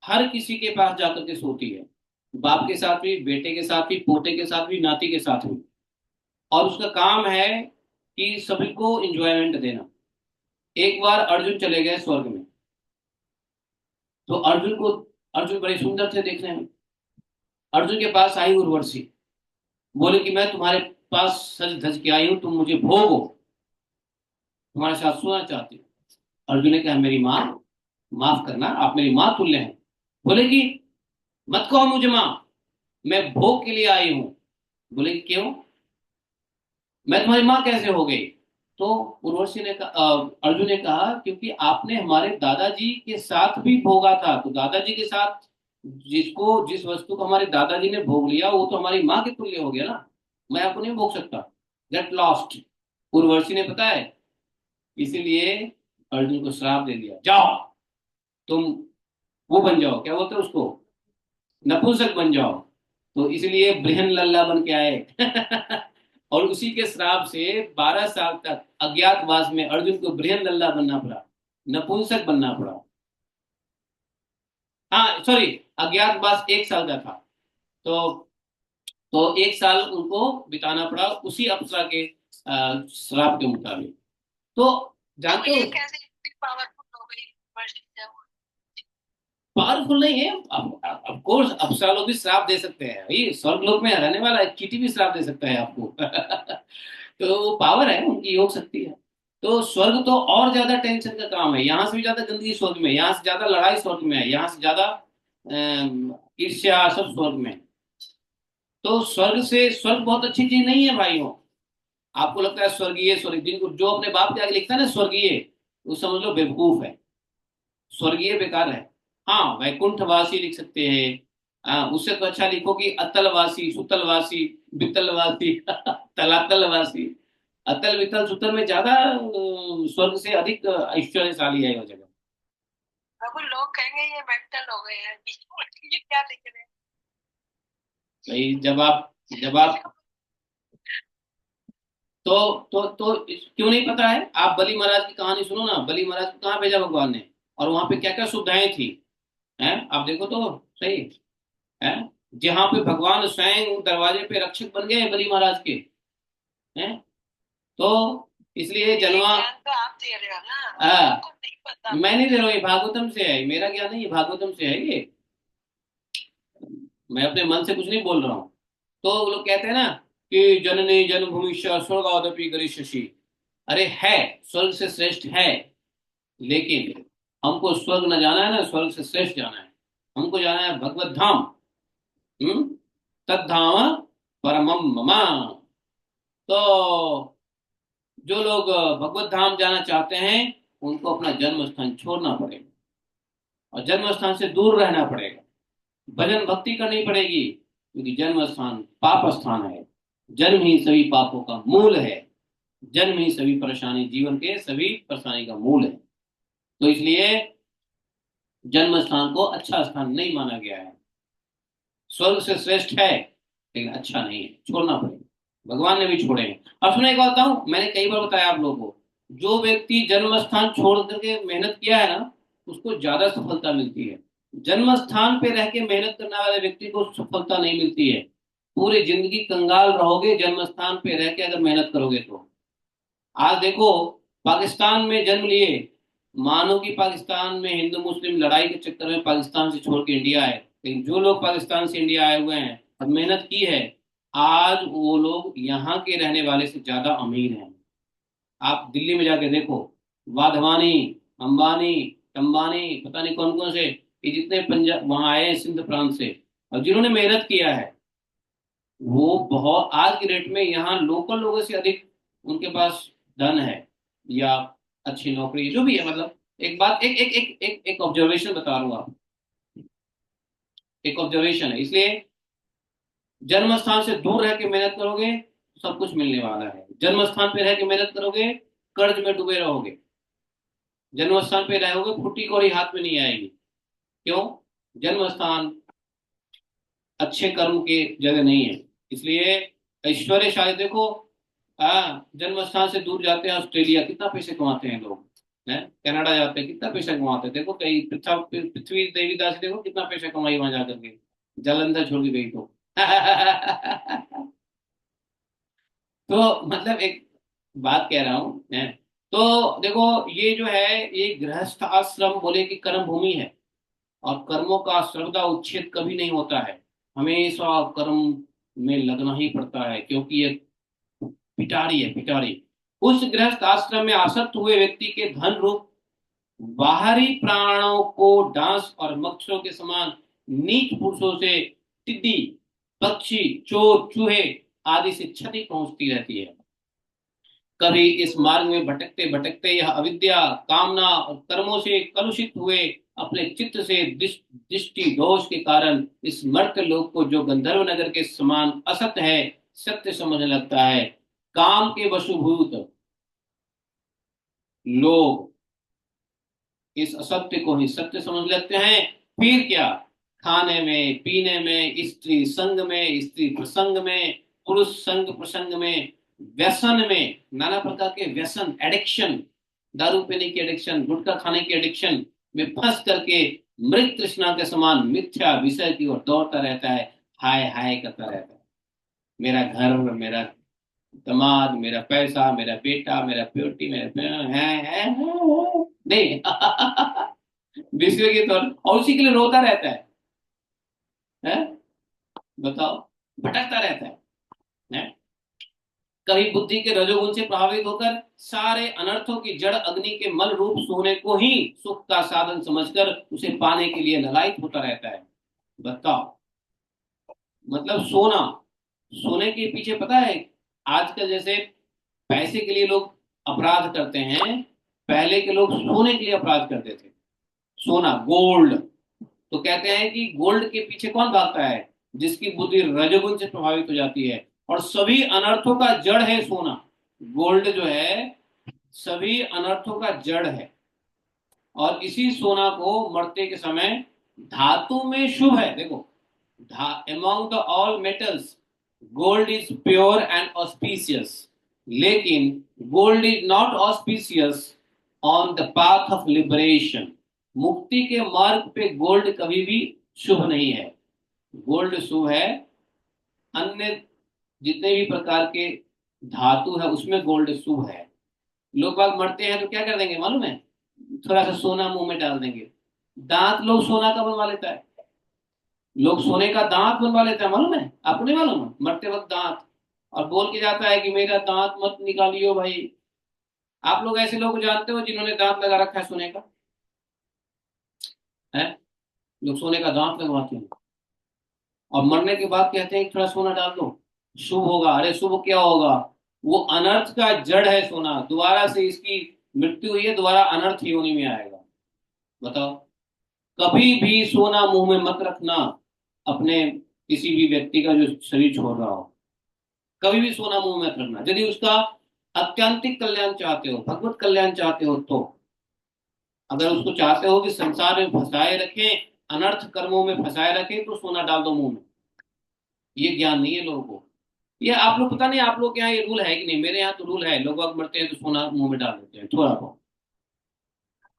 हर किसी के पास जाकर के सोती है, बाप के साथ भी, बेटे के साथ भी, पोते के साथ भी, नाती के साथ भी। और उसका काम है कि सभी को एंजॉयमेंट देना। एक बार अर्जुन चले गए स्वर्ग में, तो अर्जुन बड़े सुंदर थे देखने में। अर्जुन के पास आई उर्वशी, बोले कि मैं तुम्हारे पास सज धज के आई हूं, तुम मुझे भोगो, तुम्हारे साथ सोना चाहती हूँ। अर्जुन ने कहा मेरी माँ, माफ करना, आप मेरी माँ तुल्य हैं। बोले कि मत कहो मुझे माँ, मैं भोग के लिए आई हूं। बोले कि क्यों, मैं तुम्हारी माँ कैसे हो गई? तो उर्वशी ने कहा, अर्जुन ने कहा क्योंकि आपने हमारे दादाजी के साथ भी भोगा था, तो दादाजी के साथ जिस वस्तु को हमारे दादाजी ने भोग लिया वो तो हमारी माँ के तुल्य हो गया ना, मैं आपको नहीं भोग सकता। Get lost. उर्वशी ने, पता है, इसीलिए अर्जुन को श्राप दे दिया, जाओ तुम वो बन जाओ, क्या बोलते हैं उसको, नपुंसक बन जाओ। तो इसलिए बृहन लल्ला बन के आए और उसी के श्राप से 12 साल तक अज्ञातवास में अर्जुन को बृहन लल्ला बनना पड़ा, नपुंसक बनना पड़ा। हाँ सॉरी, अज्ञातवास 1 साल का था, तो 1 साल उनको बिताना पड़ा उसी अप्सरा के श्राप के मुताबिक। तो जानते
तो
हो,
ये कैसे पावरफुल हो गई वर्षी जब?
पावरफुल नहीं है, ऑफ कोर्स अप्सरा लोग भी श्राप दे सकते हैं, ये स्वर्ग लोक में रहने वाला चींटी भी श्राप दे सकता है आपको तो वो पावर है उनकी, योग शक्ति है। तो स्वर्ग तो और ज्यादा टेंशन का काम है, यहाँ से भी ज्यादा गंदगी स्वर्ग में, यहाँ से ज्यादा लड़ाई स्वर्ग में है, यहाँ से ज्यादा ईर्ष्या सब स्वर्ग में। तो स्वर्ग बहुत अच्छी चीज नहीं है भाइयों। आपको लगता है स्वर्गीय, स्वर्ग जिनको जो अपने बाप के आगे लिखता है ना स्वर्गीय, वो समझ लो बेवकूफ है, स्वर्गीय बेकार है। हाँ वैकुंठवासी लिख सकते हैं, उससे तो अच्छा लिखो कि अतलवासी सुतलवासी बितलवासी तलातलवासी। अतल वितल सुतल में ज्यादा स्वर्ग से अधिक ऐश्वर्यशाली है वो जगह।
प्रभु लोग कहेंगे ये मेंटल हो गए हैं, ये क्या लिख रहे हैं?
भाई जब आप क्यों नहीं पता है? आप बलि महाराज की कहानी सुनो ना, बलि महाराज को कहाँ भेजा भगवान ने, और वहां पे क्या क्या सुविधाएं थी, हैं आप देखो तो सही है। जहां पे भगवान स्वयं दरवाजे पे रक्षक बन गए बलि महाराज के, हैं। तो इसलिए जन्मा,
ज्ञान तो आप दे रहे हो ना,
हाँ,
हमको नहीं पता।
मैं नहीं दे रहा हूँ, ये भागवतम से है, मेरा ज्ञान नहीं, ये भागवतम से है ये। मैं अपने मन से कुछ नहीं बोल रहा हूं। तो वो लोग कहते हैं ना कि जननी जन्मभूमि स्वर्गादपि गरीयसी। अरे है, स्वर्ग से श्रेष्ठ है, लेकिन हमको स्वर्ग न जाना है ना, स्वर्ग से श्रेष्ठ जाना है। हमको जाना है भगवत धाम। हम्म, तद्धाम परमम मम। तो जो लोग भगवत धाम जाना चाहते हैं, उनको अपना जन्म स्थान छोड़ना पड़ेगा और जन्म स्थान से दूर रहना पड़ेगा। भजन भक्ति करनी पड़ेगी, क्योंकि जन्म स्थान पाप स्थान है। जन्म ही सभी पापों का मूल है। जन्म ही सभी परेशानी, जीवन के सभी परेशानी का मूल है। तो इसलिए जन्म स्थान को अच्छा स्थान नहीं माना गया है। स्वर्ग से श्रेष्ठ है, लेकिन अच्छा नहीं है, छोड़ना पड़ेगा। भगवान ने भी छोड़े हैं। अब सुनो, एक बात बताऊं, मैंने कई बार बताया आप लोगों को, जो व्यक्ति जन्म स्थान छोड़ करके मेहनत किया है ना, उसको ज्यादा सफलता मिलती है। जन्म स्थान पे रह के मेहनत करने वाले व्यक्ति को सफलता नहीं मिलती है। पूरी जिंदगी कंगाल रहोगे जन्म स्थान पे रह के अगर मेहनत करोगे तो। आज देखो, पाकिस्तान में जन्म लिए, मानो कि पाकिस्तान में हिंदू मुस्लिम लड़ाई के चक्कर में पाकिस्तान से छोड़ के इंडिया आए, लेकिन जो लोग पाकिस्तान से इंडिया आए हुए हैं और मेहनत की है, आज वो लोग यहाँ के रहने वाले से ज्यादा अमीर हैं। आप दिल्ली में जाके देखो, वाधवानी, अंबानी, टंबानी, पता नहीं कौन कौन से, ये जितने पंजाब वहां आए हैं सिंध प्रांत से, और जिन्होंने मेहनत किया है, वो बहुत आज की डेट में यहाँ लोकल लोगों से अधिक उनके पास धन है, या अच्छी नौकरी, जो भी है। मतलब एक बात, एक एक एक एक एक ऑब्जर्वेशन बता रहा हूँ आप, एक ऑब्जर्वेशन है। इसलिए जन्म स्थान से दूर रह के मेहनत करोगे, सब कुछ मिलने वाला है। जन्म स्थान पे रह के मेहनत करोगे, कर्ज में डूबे रहोगे। जन्म स्थान पे रहोगे, फुट्टी कौड़ी हाथ में नहीं आएगी। क्यों? जन्म स्थान अच्छे कर्म की जगह नहीं है। इसलिए ऐश्वर्यशाली देखो, जन्म स्थान से दूर जाते हैं, ऑस्ट्रेलिया कितना पैसे कमाते हैं लोग, हैं, कनाडा जाते हैं कितना पैसा कमाते हैं। देखो कई पृथ्वी देवी दास देखो कितना पैसा कमाई वहां जाकर के, जालंधर छोड़ के गई तो। तो मतलब एक बात कह रहा हूं मैं। तो देखो, ये जो है, ये गृहस्थ आश्रम बोले कि कर्म भूमि है, और कर्मों का सर्वदा उच्छेद कभी नहीं होता है। हमेशा कर्म में लगना ही पड़ता है, क्योंकि ये पिटारी है, पिटारी। उस गृहस्थ आश्रम में आसक्त हुए व्यक्ति के धन रूप बाहरी प्राणों को डांस और मच्छरों के समान नीच पुरुषों से, टिड्डी, पक्षी, चोर, चूहे आदि से क्षति पहुंचती रहती है। कभी इस मार्ग में भटकते भटकते यह अविद्या, कामना और कर्मों से कलुषित हुए अपने चित्त से दृष्टि दोष के कारण इस मर्त्य लोक को, जो गंधर्व नगर के समान असत है, सत्य समझने लगता है। काम के वशुभूत लोग इस असत्य को ही सत्य समझ लेते हैं। फिर क्या, खाने में, पीने में, स्त्री संग में, स्त्री प्रसंग में, पुरुष संग प्रसंग में, व्यसन में, नाना प्रकार के व्यसन, एडिक्शन, दारू पीने की एडिक्शन, गुटखा खाने की एडिक्शन में फंस करके मृत तृष्णा के समान मिथ्या विषय की ओर दौड़ता रहता है। हाय हाय करता रहता है, मेरा घर, मेरा दामाद, मेरा पैसा, मेरा बेटा, मेरा बेटी, है नहीं। विषय के तौर, और उसी के लिए रोता रहता है? बताओ, भटकता रहता है? कभी बुद्धि के रजोगुण से प्रभावित होकर सारे अनर्थों की जड़ अग्नि के मल रूप सोने को ही सुख का साधन समझकर उसे पाने के लिए ललायत होता रहता है। बताओ, मतलब सोना, सोने के पीछे पता है, आजकल जैसे पैसे के लिए लोग अपराध करते हैं, पहले के लोग सोने के लिए अपराध करते थे। सोना, गोल्ड। तो कहते हैं कि गोल्ड के पीछे कौन भागता है? जिसकी बुद्धि रजोगुण से प्रभावित हो जाती है। और सभी अनर्थों का जड़ है सोना। गोल्ड जो है सभी अनर्थों का जड़ है। और इसी सोना को मरते के समय धातु में शुभ है। देखो, among the all metals gold is pure and auspicious, लेकिन gold is not auspicious on the path of liberation। मुक्ति के मार्ग पे गोल्ड कभी भी शुभ नहीं है। गोल्ड शुभ है अन्य जितने भी प्रकार के धातु है उसमें गोल्ड शुभ है। लोग बाग मरते हैं तो क्या कर देंगे मालूम है? थोड़ा सा सोना मुंह में डाल देंगे। दांत लोग सोना का बनवा लेता है। लोग सोने का दांत बनवा लेते हैं, मालूम है आपको? नहीं मालूम है? मरते वक्त दांत, और बोल के जाता है कि मेरा दांत मत निकालियो भाई। आप लोग ऐसे लोग जानते हो जिन्होंने दांत लगा रखा है सोने का? है, लोग सोने का दांत लगवाते हैं और मरने के बाद कहते हैं कि थोड़ा सोना डाल दो, शुभ होगा। अरे शुभ क्या होगा? वो अनर्थ का जड़ है सोना, दोबारा से इसकी मृत्यु हुई है, दोबारा अनर्थ ही होने में आएगा। बताओ। कभी भी सोना मुंह में मत रखना, अपने किसी भी व्यक्ति का जो शरीर छोड़ रहा हो, कभी भी सोना मुंह में मत रखना। यदि उसका अत्यंतिक कल्याण चाहते हो, भगवत कल्याण चाहते हो, तो अगर उसको चाहते हो कि संसार में फंसाए रखें, अनर्थ कर्मों में फंसाए रखें, तो सोना डाल दो मुंह में। ये ज्ञान नहीं है लोगों को। ये आप लोग, पता नहीं आप लोग के यहाँ ये रूल है कि नहीं, मेरे यहाँ तो रूल है, लोग वक्त मरते हैं तो सोना मुंह में डाल देते हैं थोड़ा बहुत।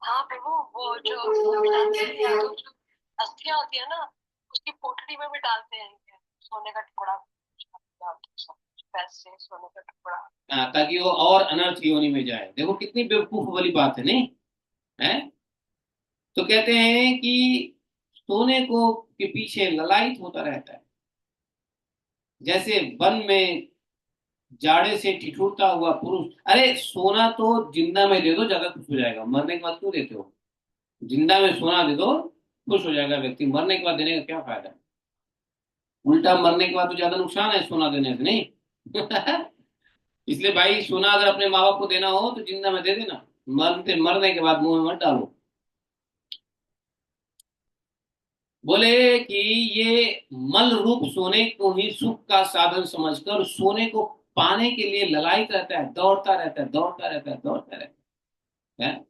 हाँ प्रभु, वो जो मिलाते हैं तो जो अस्थियां होती है ना, उसकी पोटली में भी डालते हैं ये सोने का टुकड़ा, पैसे सोने का टुकड़ा।
हाँ, ताकि वो और अनर्थ योनि में जाए। देखो कितनी बेवकूफ वाली बात है, नहीं है? तो कहते हैं कि सोने को के पीछे ललायत होता रहता है। जैसे वन में जाड़े से ठिठुरता हुआ पुरुष, अरे सोना तो जिंदा में दे दो ज्यादा खुश हो जाएगा, मरने के बाद क्यों देते हो? जिंदा में सोना दे दो, खुश हो जाएगा व्यक्ति, मरने के बाद देने का क्या फायदा है? उल्टा मरने के बाद तो ज्यादा नुकसान है सोना देने से, नहीं? इसलिए भाई सोना अगर अपने माँ बाप को देना हो तो जिंदा में दे देना, मरने के बाद मुंह में मत डालो। बोले कि ये मल रूप सोने को ही सुख का साधन समझकर सोने को पाने के लिए ललायत रहता है, दौड़ता रहता है, दौड़ता रहता है, दौड़ता रहता है।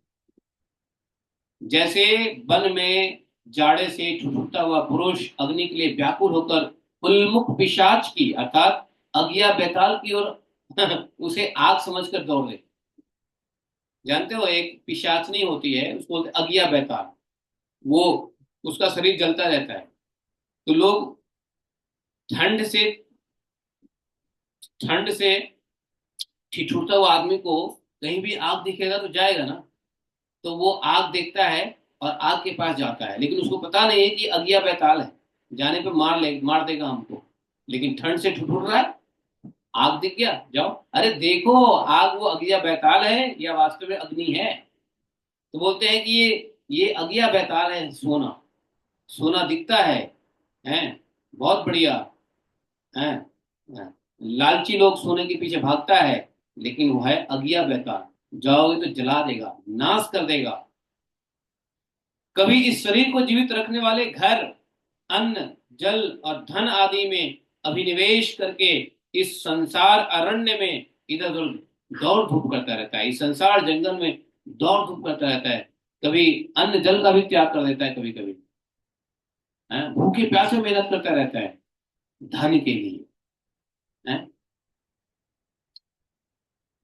जैसे वन में जाड़े से ठुठुरता हुआ पुरुष अग्नि के लिए व्याकुल होकर उन्मुख पिशाच की अर्थात अज्ञा बैताल की ओर उसे आग समझकर दौड़ ले। जानते हो, एक पिशाचनी होती है, उसको बोलते अज्ञा बैताल। वो, उसका शरीर जलता रहता है। तो लोग ठंड से ठंड से ठिठुरता हुआ आदमी को कहीं भी आग दिखेगा तो जाएगा ना, तो वो आग देखता है और आग के पास जाता है, लेकिन उसको पता नहीं है कि अज्ञा बैताल है, जाने पे मार देगा हमको। लेकिन ठंड से ठिठुर रहा है, आग दिख गया, जाओ, अरे देखो आग वो अज्ञा बैताल है या वास्तव में अग्नि है। तो बोलते हैं कि ये अज्ञा बैताल है सोना। सोना दिखता है बहुत बढ़िया है, हैं? लालची लोग सोने के पीछे भागता है, लेकिन वो है अज्ञा बैताल, जाओगे तो जला देगा, नाश कर देगा। कभी इस शरीर को जीवित रखने वाले घर, अन्न, जल और धन आदि में अभिनिवेश करके इस संसार अरण्य में इधर उधर दौड़ धूप करता रहता है, इस संसार जंगल में दौड़ धूप करता रहता है। कभी अन्न जल का भी त्याग कर देता है, कभी कभी भूखे प्यासे मेहनत करता रहता है धन के लिए। है?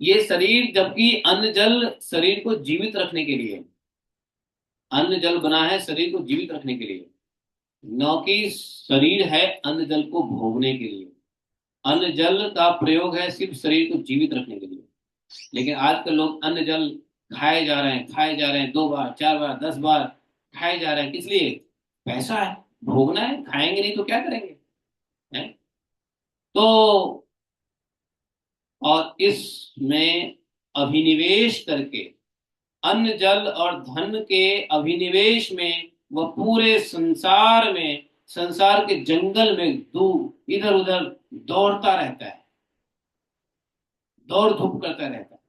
ये शरीर, जबकि अन्न जल शरीर को जीवित रखने के लिए, अन्न जल बना है शरीर को जीवित रखने के लिए, न कि शरीर है अन्न जल को भोगने के लिए। अन्न जल का प्रयोग है सिर्फ शरीर को जीवित रखने के लिए। लेकिन आजकल लोग अन्न जल खाए जा रहे हैं, खाए जा रहे हैं, 2 बार 4 बार 10 बार खाए जा रहे हैं। किस लिए? पैसा है, भोगना है, खाएंगे नहीं तो क्या करेंगे? है? तो और इसमें अभिनिवेश करके, अन्न जल और धन के अभिनिवेश में वह पूरे संसार में, संसार के जंगल में दूर इधर उधर दौड़ता रहता है, दौड़ धूप करता रहता है।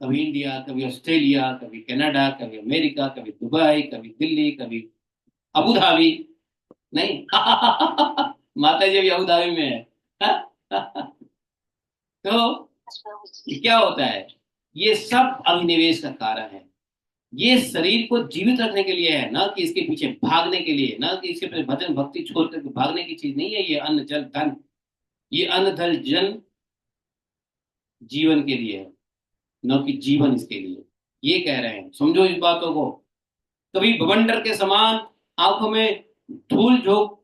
कभी इंडिया, कभी ऑस्ट्रेलिया, कभी कनाडा, कभी अमेरिका, कभी दुबई, कभी दिल्ली, कभी अबू धाबी। नहीं माता जी अभी अबू धाबी में है। तो क्या होता है? ये सब अभिनिवेश का कारण है। ये शरीर को जीवित रखने के लिए है, ना कि इसके पीछे भागने के लिए, ना कि इसके पीछे भजन भक्ति छोड़ करके भागने की चीज नहीं है। ये अन्न जल धन, ये अन्न धन जन जीवन के लिए है, न कि जीवन इसके लिए। ये कह रहे हैं, समझो इस बातों को। कभी भवंडर के समान आंखों में धूल झोंक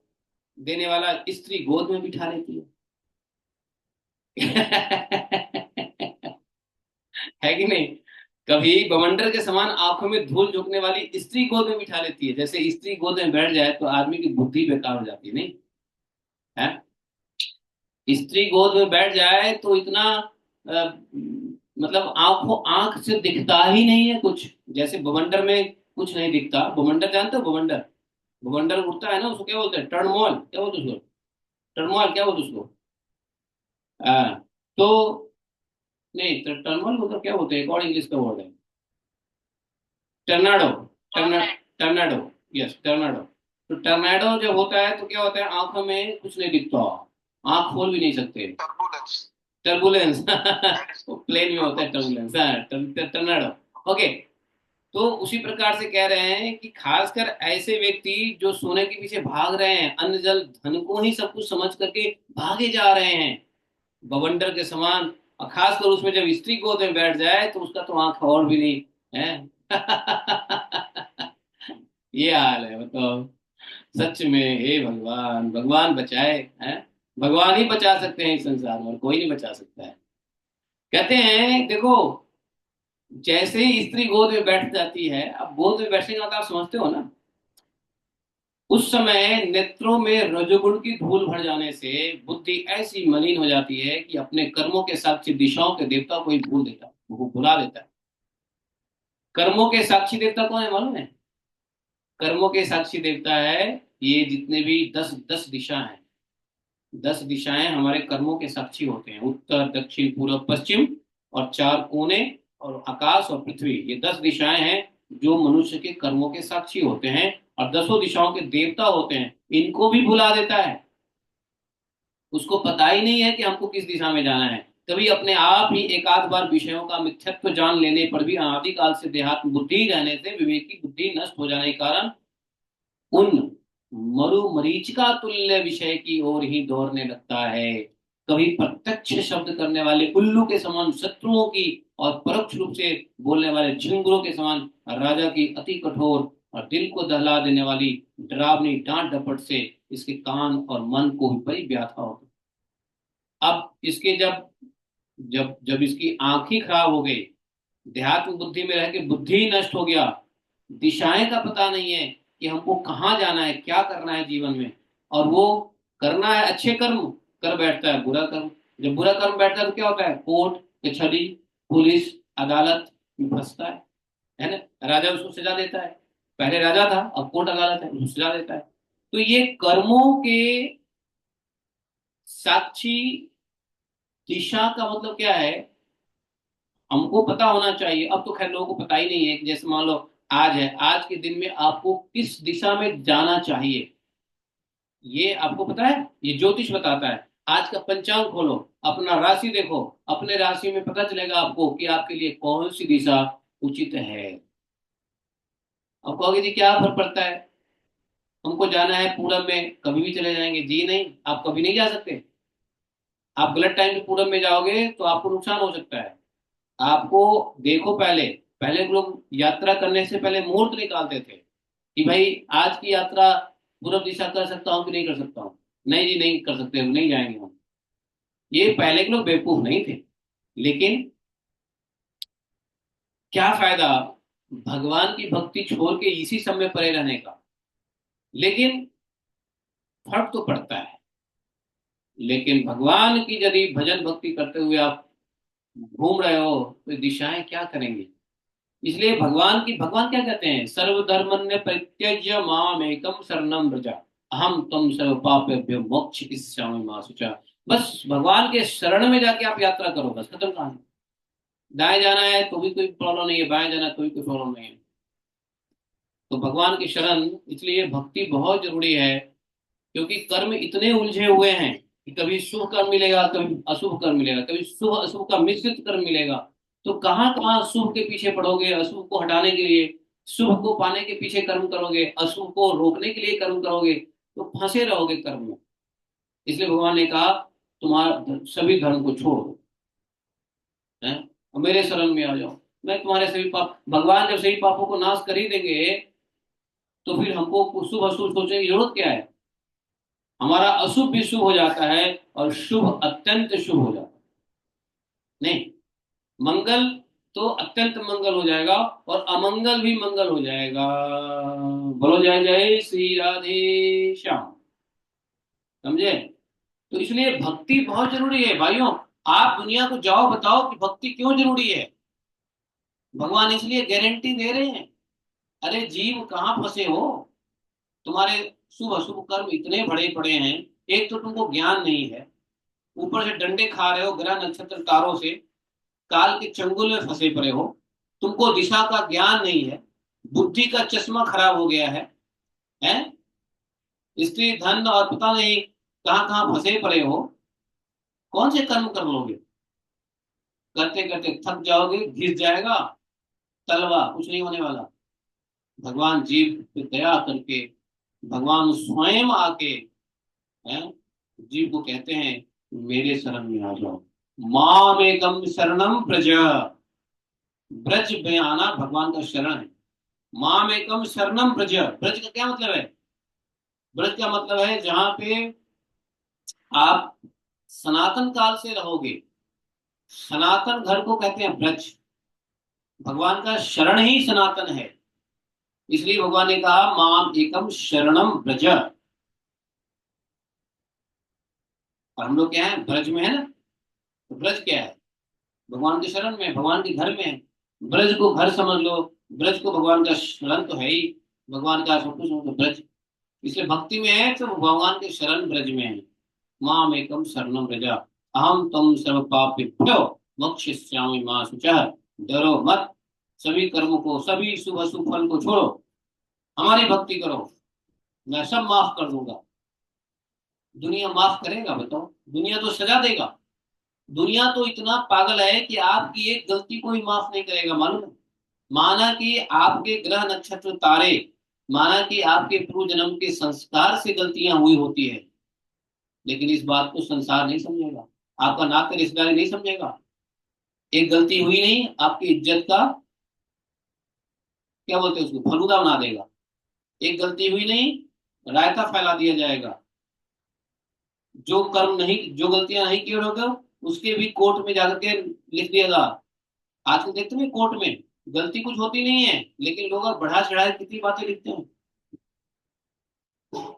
देने वाला स्त्री गोद में बिठा लेती है। है कि नहीं? कभी बवंडर के समान आंखों में धूल झोंकने वाली स्त्री गोद में बिठा लेती है। जैसे स्त्री गोद में बैठ जाए तो आदमी की बुद्धि बेकार हो जाती है, नहीं है? स्त्री गोद में बैठ जाए तो इतना मतलब आंख से दिखता ही नहीं है कुछ। जैसे बवंडर में कुछ नहीं दिखता। बवंडर जानते हो? बवंडर, बवंडर उड़ता है ना, उसको क्या बोलते हैं? टर्मोल, क्या बोलते हैं उसको? टर्मोल क्या बोलते हैं उसको? हाँ। तो नहीं, टर्मोल मतलब क्या बोलते हैं? एक और इंग्लिश का वर्ड है, टर्नाडो। टर्ना टर्नाडो, यस टर्नाडो। तो टर्नाडो जब होता है तो क्या होता है? आंखों में कुछ नहीं दिखता, आंख खोल भी नहीं सकते। टर्बुलेंस प्लेन में होता है टर्बुलेंस, हाँ टर्नाडो। ओके। तो उसी प्रकार से कह रहे हैं कि खासकर ऐसे व्यक्ति जो सोने के पीछे भाग रहे हैं, अन्न जल धन को ही सब कुछ समझ करके भागे जा रहे हैं बवंडर के समान। और खासकर उसमें जब स्त्री गोद में बैठ जाए तो उसका तो आंख और भी नहीं है। ये हाल है, बताओ। सच में हे भगवान, भगवान बचाए हैं। भगवान ही बचा सकते हैं इस संसार में, और कोई नहीं बचा सकता है। कहते हैं देखो, जैसे ही स्त्री गोद में बैठ जाती है, अब गोद में बैठने का मतलब आप समझते हो ना, उस समय नेत्रों में रजोगुण की धूल भर जाने से बुद्धि ऐसी मलिन हो जाती है कि अपने कर्मों के साक्षी दिशाओं के देवता को ही भूल देता, वो भुला देता है। कर्मों के साक्षी देवता कौन है मालूम है? कर्मों के साक्षी देवता है ये जितने भी 10 दिशा हैं। 10 दिशाएं हमारे कर्मों के साक्षी होते हैं, उत्तर दक्षिण पूर्व पश्चिम, और 4 कोने, और आकाश और पृथ्वी। ये 10 दिशाएं हैं जो मनुष्य के कर्मों के साक्षी होते हैं, और 10 दिशाओं के देवता होते हैं। इनको भी भुला देता है। उसको पता ही नहीं है कि हमको किस दिशा में जाना है। कभी अपने आप ही एक आध बार विषयों का मिथ्यत्व जान लेने पर भी अनादिकाल से देहात्म बुद्धि रहने से विवेकी बुद्धि नष्ट हो जाने के कारण उन मरु मरीचिका तुल्य विषय की ओर ही दौड़ने लगता है। कभी प्रत्यक्ष शब्द करने वाले उल्लू के समान शत्रुओं की, और परोक्ष रूप से बोलने वाले झिंगुरों के समान राजा की अति कठोर और दिल को दहला देने वाली डरावनी डांट डपट से इसके कान और मन को भी बड़ी व्याथा होती। अब इसके जब जब जब इसकी आंख ही खराब हो गई, देहात्म बुद्धि में रह के बुद्धि ही नष्ट हो गया, दिशाएं का पता नहीं है कि हमको कहाँ जाना है, क्या करना है जीवन में, और वो करना है अच्छे कर्म, कर बैठता है बुरा कर्म। जब बुरा कर्म बैठता है तो क्या होता है? कोर्ट कचहरी पुलिस अदालत में फंसता है ना? राजा उसको सजा देता है। पहले राजा था, अब कोर्ट अदालत है, उसको सजा देता है। तो ये कर्मों के साक्षी दिशा का मतलब क्या है? हमको पता होना चाहिए। अब तो खैर लोगों को पता ही नहीं है कि जैसे मान लो आज है, आज के दिन में आपको किस दिशा में जाना चाहिए, ये आपको पता है? ये ज्योतिष बताता है। आज का पंचांग खोलो, अपना राशि देखो, अपने राशि में पता चलेगा आपको कि आपके लिए कौन सी दिशा उचित है। अब कहोगे जी क्या फर्क पड़ता है, हमको जाना है पूरब में, कभी भी चले जाएंगे जी। नहीं, आप कभी नहीं जा सकते। आप गलत टाइम पे पूरब में जाओगे तो आपको नुकसान हो सकता है। आपको देखो, पहले पहले के लोग यात्रा करने से पहले मुहूर्त निकालते थे कि भाई आज की यात्रा पूर्व दिशा कर सकता हूँ कि नहीं कर सकता हूँ। नहीं जी नहीं कर सकते, नहीं जाएंगे हम। ये पहले के लोग बेवकूफ नहीं थे, लेकिन क्या फायदा भगवान की भक्ति छोड़ के इसी समय पड़े रहने का। लेकिन फर्क तो पड़ता है। लेकिन भगवान की यदि भजन भक्ति करते हुए आप घूम रहे हो तो दिशाएं क्या करेंगी? इसलिए भगवान क्या कहते हैं? सर्वधर्मन्य परित्यज्य माम एकम शरणम व्रज, अहम तुम सर्व पापेभ्यो मोक्षयिष्यामि मा शुचा। बस भगवान के शरण में जाके आप यात्रा करो, बस खत्म कहानी। दाएं जाना है तो भी कोई प्रॉब्लम नहीं है, बाएं जाना है तो भी कोई प्रॉब्लम नहीं है। तो भगवान की शरण, इसलिए भक्ति बहुत जरूरी है। क्योंकि कर्म इतने उलझे हुए हैं कि कभी शुभ कर्म मिलेगा, कभी अशुभ कर्म मिलेगा, कभी शुभ अशुभ का मिश्रित कर्म मिलेगा। तो कहाँ कहाँ शुभ के पीछे पड़ोगे, अशुभ को हटाने के लिए, शुभ को पाने के पीछे कर्म करोगे, अशुभ को रोकने के लिए कर्म करोगे, तो फंसे रहोगे कर्म में। इसलिए भगवान ने कहा तुम्हारा सभी धर्म को छोड़ो, है, और मेरे शरण में आ जाओ। मैं तुम्हारे सभी पाप, भगवान जब सभी पापों को नाश कर ही देंगे तो फिर हमको शुभ अशुभ सोचने की जरूरत क्या है? हमारा अशुभ भी शुभ हो जाता है और शुभ अत्यंत शुभ हो जाता है। नहीं, मंगल तो अत्यंत मंगल हो जाएगा और अमंगल भी मंगल हो जाएगा। बोलो जय जय श्री राधे श्याम। समझे? तो इसलिए भक्ति बहुत जरूरी है भाइयों। आप दुनिया को जाओ बताओ कि भक्ति क्यों जरूरी है। भगवान इसलिए गारंटी दे रहे हैं, अरे जीव कहाँ फंसे हो, तुम्हारे शुभ अशुभ कर्म इतने बड़े पड़े हैं, एक तो तुमको ज्ञान नहीं है, ऊपर से डंडे खा रहे हो ग्रह नक्षत्र तारों से, काल के चंगुल में फंसे पड़े हो, तुमको दिशा का ज्ञान नहीं है, बुद्धि का चश्मा खराब हो गया है? स्त्री धन और पता नहीं कहाँ कहाँ फंसे पड़े हो, कौन से कर्म कर लोगे? करते करते थक जाओगे, घिस जाएगा तलवा, कुछ नहीं होने वाला। भगवान जीव पे दया करके, भगवान स्वयं आके, हैं, जीव को कहते हैं मेरे शरण में आ जाओ, माम एकम शरणम ब्रज। ब्रज में आना भगवान का शरण है। माम एकम शरणम ब्रज, ब्रज का क्या मतलब है? ब्रज का मतलब है जहां पे आप सनातन काल से रहोगे, सनातन घर को कहते हैं ब्रज। भगवान का शरण ही सनातन है, इसलिए भगवान ने कहा माम एकम शरणम ब्रज। और हम लोग क्या है, ब्रज में है ना। तो ब्रज क्या है? भगवान के शरण में, भगवान के घर में है। ब्रज को घर समझ लो, ब्रज को भगवान का शरण तो है ही, भगवान का सब कुछ तो ब्रज। इसलिए भक्ति में है तो भगवान के शरण ब्रज में है। माम एकम शरणम ब्रज अहम तम सर्व पापेभ्यो मोक्षयिष्यामि मा शुचः। डरो मत, सभी कर्मों को, सभी शुभ अशुभ फल को छोड़ो, हमारी भक्ति करो, मैं सब माफ कर दूंगा। दुनिया माफ करेगा बताओ? दुनिया तो सजा देगा। दुनिया तो इतना पागल है कि आपकी एक गलती को ही माफ नहीं करेगा, मालूम है? माना कि आपके ग्रह नक्षत्र तारे, माना कि आपके पूर्व जन्म के संस्कार से गलतियां हुई होती है, लेकिन इस बात को संसार नहीं समझेगा, आपका नाते रिश्तेदारी नहीं समझेगा। एक गलती हुई नहीं, आपकी इज्जत का क्या बोलते हैं उसको, फलूदा बना देगा। एक गलती हुई नहीं, रायता फैला दिया जाएगा। जो कर्म नहीं, जो गलतियां नहीं की होगा, उसके भी कोर्ट में जाकर के लिख दिएगा। आजकल देखते हैं कोर्ट में गलती कुछ होती नहीं है, लेकिन लोग अब बढ़ा चढ़ा के कितनी बातें लिखते हैं,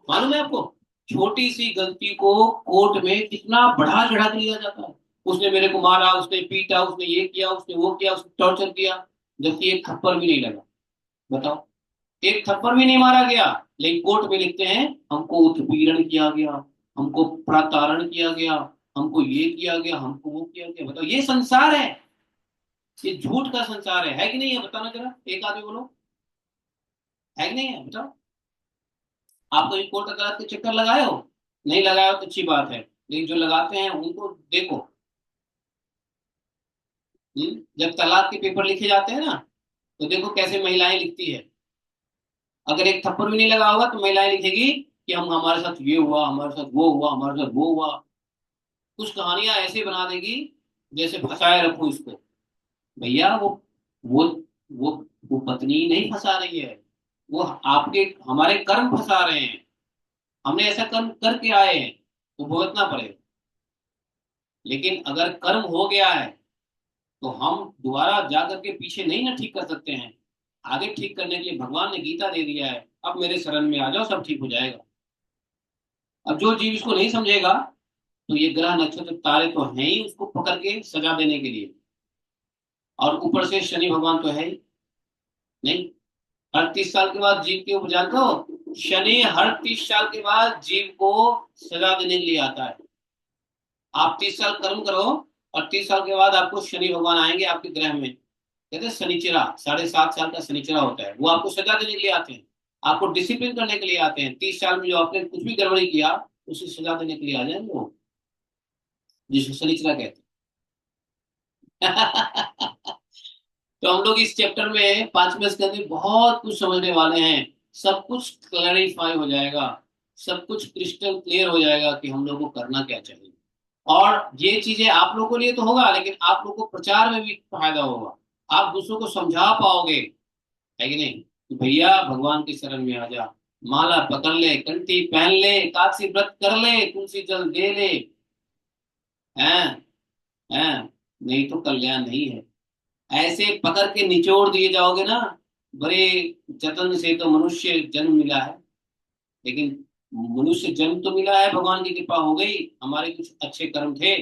मालूम है आपको? छोटी सी गलती को कोर्ट में कितना बढ़ा चढ़ा के लिया जाता है। उसने मेरे को मारा, उसने पीटा, उसने ये किया, उसने वो किया, उसने टॉर्चर किया, जबकि एक थप्पड़ भी नहीं लगा। बताओ, एक थप्पड़ भी नहीं मारा गया, लेकिन कोर्ट में लिखते हैं हमको उत्पीड़न किया गया, हमको प्रताड़न किया गया, हमको ये किया गया, हमको वो किया गया। बताओ, ये संसार है, ये झूठ का संसार है कि नहीं है? बताना जरा, एक आदमी बोलो, है कि नहीं है? बताओ, आप कभी कोर्ट अदालत के चक्कर लगाए हो? नहीं लगाए हो तो अच्छी बात है, लेकिन जो लगाते हैं उनको देखो। जब तलाक के पेपर लिखे जाते हैं ना, तो देखो कैसे महिलाएं लिखती है। अगर एक थप्पड़ भी नहीं लगा होगा तो महिलाएं लिखेगी कि हम, हमारे साथ ये हुआ, हमारे साथ वो हुआ, हमारे साथ वो हुआ। कुछ कहानियां ऐसे बना देगी जैसे फंसाए रखो इसको। भैया वो वो वो पत्नी नहीं फंसा रही है, वो आपके हमारे कर्म फंसा रहे हैं। हमने ऐसा कर्म करके आए हैं तो भुगतना पड़ेगा। लेकिन अगर कर्म हो गया है तो हम दोबारा जा करके पीछे नहीं ना ठीक कर सकते हैं। आगे ठीक करने के लिए भगवान ने गीता दे दिया है, अब मेरे शरण में आ जाओ, सब ठीक हो जाएगा। अब जो जीव इसको नहीं समझेगा, तो ये ग्रह नक्षत्र तारे तो हैं ही उसको पकड़ के सजा देने के लिए, और ऊपर से शनि भगवान तो है ही नहीं। हर 30 साल के बाद जीव के ऊपर, जानते हो, शनि हर 30 साल के बाद जीव को सजा देने के लिए आता है। आप 30 साल कर्म करो और 30 साल के बाद आपको शनि भगवान आएंगे आपके ग्रह में, कहते हैं शनिचरा, 7.5 साल का शनिचरा होता है, वो आपको सजा देने के लिए आते हैं, आपको डिसिप्लिन करने के लिए आते हैं। 30 साल में जो आपने कुछ भी गड़बड़ी किया, उसे सजा देने के लिए आ जाएंगे वो, जिसको शनिचरा कहते हैं। तो हम लोग इस चैप्टर में 5वें स्कंद में बहुत कुछ समझने वाले हैं। सब कुछ क्लैरिफाई हो जाएगा, सब कुछ क्रिस्टल क्लियर हो जाएगा कि हम लोग को करना क्या चाहिए। और ये चीजें आप लोगों के लिए तो होगा, लेकिन आप लोगों को प्रचार में भी फायदा होगा, आप दूसरों को समझा पाओगे, है कि नहीं? तो भैया भगवान की शरण में आ जा, माला पकड़ ले, कंठी पहन ले, एकादशी व्रत कर ले, तुलसी जल दे ले, हैं हैं, नहीं तो कल्याण नहीं है। ऐसे पकड़ के निचोड़ दिए जाओगे ना, बड़े जतन से तो मनुष्य जन्म मिला है, लेकिन मनुष्य जन्म तो मिला है, भगवान की कृपा हो गई, हमारे कुछ अच्छे कर्म थे,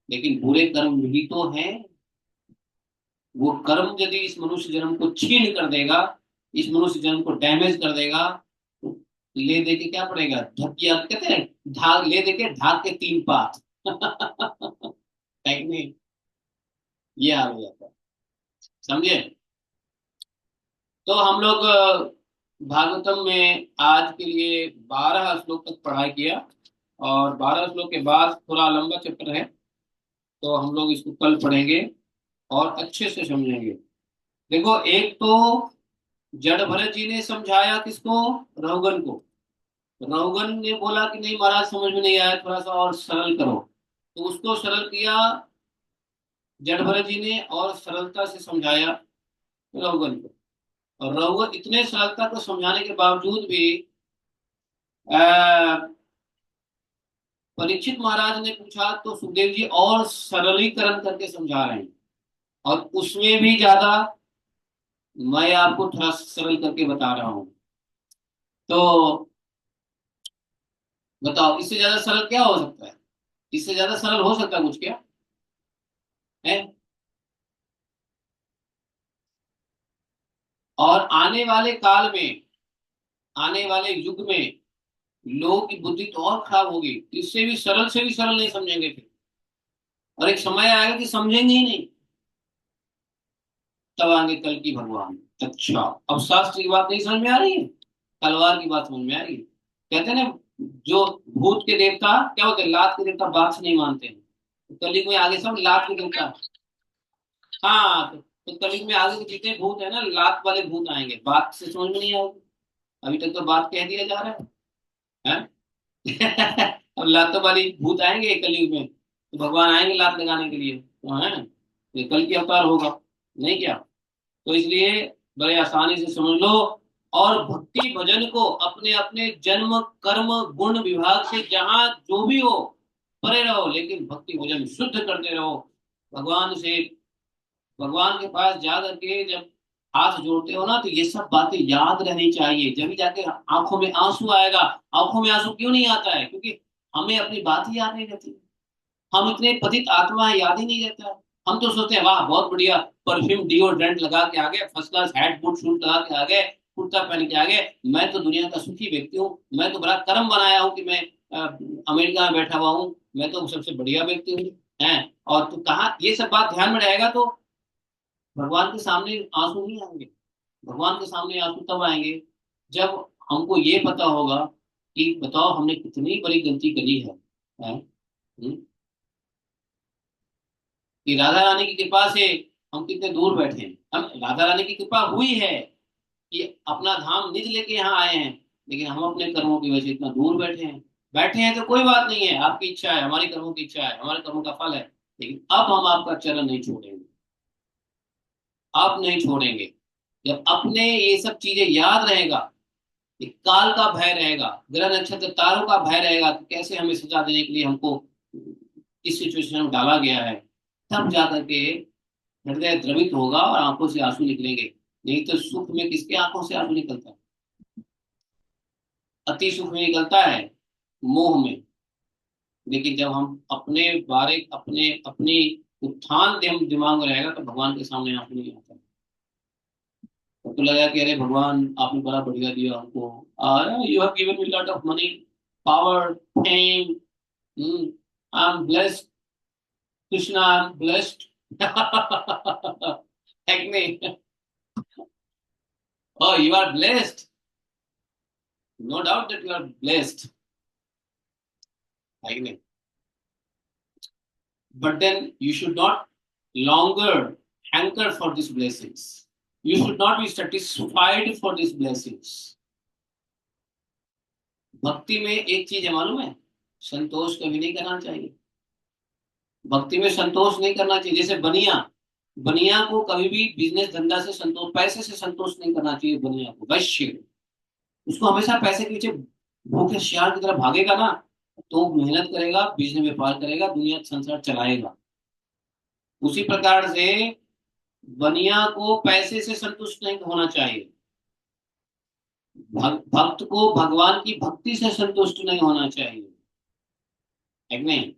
लेकिन बुरे कर्म भी तो हैं। वो कर्म यदि इस मनुष्य जन्म को छीन कर देगा, इस मनुष्य जन्म को डैमेज कर देगा, तो ले दे के क्या पड़ेगा, धकिया कहते हैं, ढाक ले दे के ढाक के तीन पात है कि नहीं? ये हाल हो जाता है, समझे? तो हम लोग भागवतम में आज के लिए 12 श्लोक तक पढ़ाई किया, और 12 श्लोक के बाद थोड़ा लंबा चैप्टर है, तो हम लोग इसको कल पढ़ेंगे और अच्छे से समझेंगे। देखो, एक तो जड़ भरत जी ने समझाया किसको, रहुगन को। रहुगन ने बोला कि नहीं महाराज समझ में नहीं आया, थोड़ा सा और सरल करो, तो उसको सरल किया जड़ भरत जी ने, और सरलता से समझाया रहुगन को। और रहुगन इतने सरलता को समझाने के बावजूद भी अ, परीक्षित महाराज ने पूछा तो सुखदेव जी और सरलीकरण करके समझा रहे हैं, और उसमें भी ज्यादा मैं आपको थोड़ा सरल करके बता रहा हूं। तो बताओ, इससे ज्यादा सरल क्या हो सकता है? इससे ज्यादा सरल हो सकता है कुछ क्या है? और आने वाले काल में, आने वाले युग में लोगों की बुद्धि तो और खराब होगी, इससे भी सरल नहीं समझेंगे फिर, और एक समय आएगा कि समझेंगे ही नहीं, तब आएंगे कल की भगवान। अच्छा, अब शास्त्र की बात नहीं समझ में आ रही है, तलवार की बात समझ में आ रही है। कहते हैं ना, जो भूत के देवता क्या होते हैं, लात के देवता बात से नहीं मानते हैं, तो कलयुग में आगे सब लात के देवता। हाँ, तो कलयुग में आगे के जितने भूत है ना, लात वाले भूत आएंगे, बात से समझ में नहीं आएगी। अभी तक तो बात कह दिया जा रहा है, हैं? अब लातों वाली भूत आएंगे कलयुग में, तो भगवान आएंगे लात लगाने के लिए, तो है ये कल की अवतार होगा, नहीं क्या? तो इसलिए बड़े आसानी से समझ लो, और भक्ति भजन को अपने अपने जन्म कर्म गुण विभाग से जहां जो भी हो परे रहो, लेकिन भक्ति भजन शुद्ध करते रहो। भगवान से, भगवान के पास जा करके जब हाथ जोड़ते हो ना, तो ये सब बातें याद रहनी चाहिए, जब भी जाके आंखों में आंसू आएगा। आंखों में आंसू क्यों नहीं आता है? क्योंकि हमें अपनी बात ही याद नहीं रहती, हम इतने पतित आत्मा है, याद ही नहीं रहता है। हम तो सोचते हैं वाह बहुत बढ़िया, परफ्यूम डिओड्रेंट लगा के आ गए, first class hat boot shoot लगा के आ गए, कुर्ता पहन के आ गए, मैं तो दुनिया का सुखी व्यक्ति हूँ, मैं तो बड़ा कर्म बनाया हूँ कि मैं अमेरिका में बैठा हुआ हूँ, मैं तो सबसे बढ़िया व्यक्ति हूँ, है। और तो कहा ये सब बात ध्यान में रहेगा तो भगवान के सामने आंसू नहीं आएंगे। भगवान के सामने आंसू तब आएंगे जब हमको ये पता होगा कि बताओ हमने कितनी बड़ी गलती करी है? कि राधा रानी की कृपा से हम कितने दूर बैठे हैं। हम राधा रानी की कृपा हुई है कि अपना धाम निज लेके यहाँ आए हैं, लेकिन हम अपने कर्मों की वजह से इतना दूर बैठे हैं। बैठे हैं तो कोई बात नहीं है, आपकी इच्छा है, हमारी कर्मों की इच्छा है, हमारे कर्मों का फल है, लेकिन अब हम आपका चरण नहीं छोड़ेंगे, अब नहीं छोड़ेंगे। जब अपने ये सब चीजें याद रहेगा, ये काल का भय रहेगा, ग्रह नक्षत्र तारों का भय रहेगा, तो कैसे हमें सजा देने के लिए हमको इस सिचुएशन में डाला गया है, तब जाकर के हृदय द्रवित होगा और आंखों से आंसू निकलेंगे। नहीं तो सुख में किसके आंखों से आंसू निकलता है? अति सुख में निकलता है, मोह में। लेकिन जब हम अपने बारे, अपने अपनी उत्थान दिमाग में रहेगा, तो भगवान के सामने आंसू नहीं आता। तो लगा कि अरे भगवान आपने बड़ा बढ़िया दिया हमको, you have given me lot of money, power, fame, I am blessed, Krishna I am blessed है कि नहीं? Oh, you are blessed. No doubt that you are blessed. है कि नहीं? But then you should not longer hanker for these blessings. You should not be satisfied for these blessings. भक्ति में एक चीज है मालूम है, संतोष कभी नहीं करना चाहिए। भक्ति में संतोष नहीं करना चाहिए। जैसे बनिया, बनिया को कभी भी बिजनेस धंधा से संतोष, पैसे से संतोष नहीं करना चाहिए। बनिया को, वैश्य, उसको हमेशा पैसे के पीछे भूखे शियाल की तरह भागेगा ना, तो मेहनत करेगा, बिजनेस व्यापार करेगा, दुनिया संसार चलाएगा। उसी प्रकार से बनिया को पैसे से संतुष्ट नहीं होना चाहिए। भक्त को भगवान की भक्ति से संतुष्ट नहीं होना चाहिए, है कि नहीं?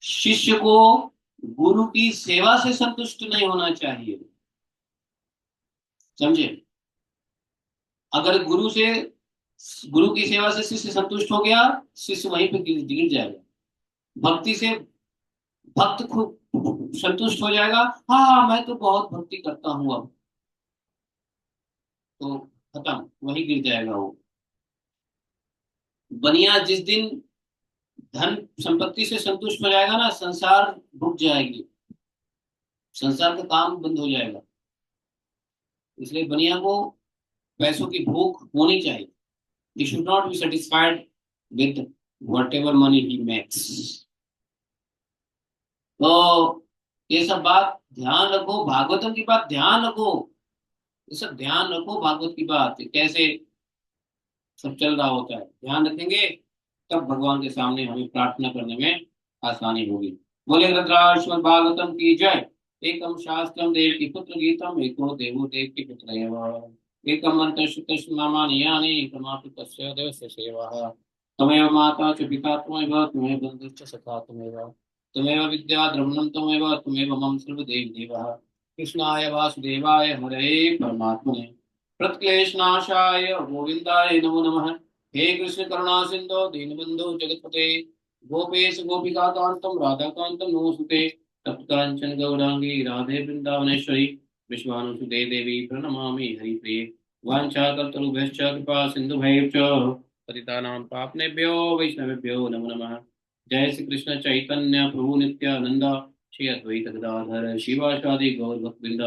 शिष्य को गुरु की सेवा से संतुष्ट नहीं होना चाहिए, समझे? अगर गुरु की सेवा से शिष्य संतुष्ट हो गया, शिष्य वहीं पे गिर गिर जाएगा। भक्ति से भक्त खूब संतुष्ट हो जाएगा, हाँ हाँ मैं तो बहुत भक्ति करता हूँ अब, तो खत्म, वहीं गिर जाएगा वो। बनिया जिस दिन धन संपत्ति से संतुष्ट हो जाएगा ना, संसार रुक जाएगी, संसार का काम बंद हो जाएगा। इसलिए बनिया को पैसों की भूख होनी चाहिए। He should not be satisfied with what ever money he makes. तो ये सब बात ध्यान रखो, भागवतम की बात ध्यान रखो, ये सब ध्यान रखो, भागवत की बात कैसे सब चल रहा होता है ध्यान रखेंगे, तब भगवान के सामने हमें प्रार्थना करने में आसानी होगी। बोले रुद्राक्ष श्रीमद् भागवतम की जय। एकम शास्त्रम देव की पुत्र गीतम, एको देवो देव की पुत्र एव। एकम मंत्र श्रुतस्य नामानि यानि, एकमापि तस्य देवस्य सेवा। तमेव माता च पिता त्वमेव, त्वमेव बन्धुश्च सखा त्वमेव, त्वमेव विद्या द्रविणं त्वमेव, त्वमेव मम सर्वदेव देवः। कृष्णाय वासुदेवाय हरे परमात्मने प्रत्क्लेशनाशाय गोविंदाय नमो नमः। हे कृष्ण करुणा सिंधु दीनबंधु जगतपते, गोपेश गोपिका कांतम राधा कांतम नमोस्तुते। तप्त कांचन गौरांगी राधे वृंदावनेश्वरी, विश्वानुसुते देवी प्रणमामि हरिप्रिये। वाञ्छाकल्पतरुभ्यश्च कृपा सिन्धुभैश्च पतितानां पावनेभ्यो वैष्णवेभ्यो नमो नमः। जय श्री कृष्ण चैतन्य प्रभु नित्यानंद, श्री अद्वैत गदाधर शिवासादि गौर भक्तवृंद।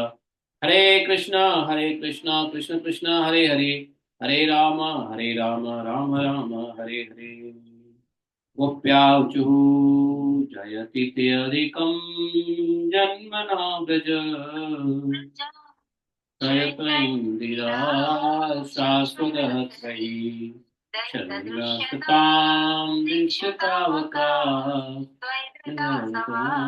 हरे कृष्णा कृष्ण कृष्ण हरे हरे, हरे राम राम राम हरे हरे। गोप्याचु जयति त्यधिकं जन्मना व्रज, तयतैन्दिरा शाश्वतत्वयि। शरीरसतां दीक्षितावका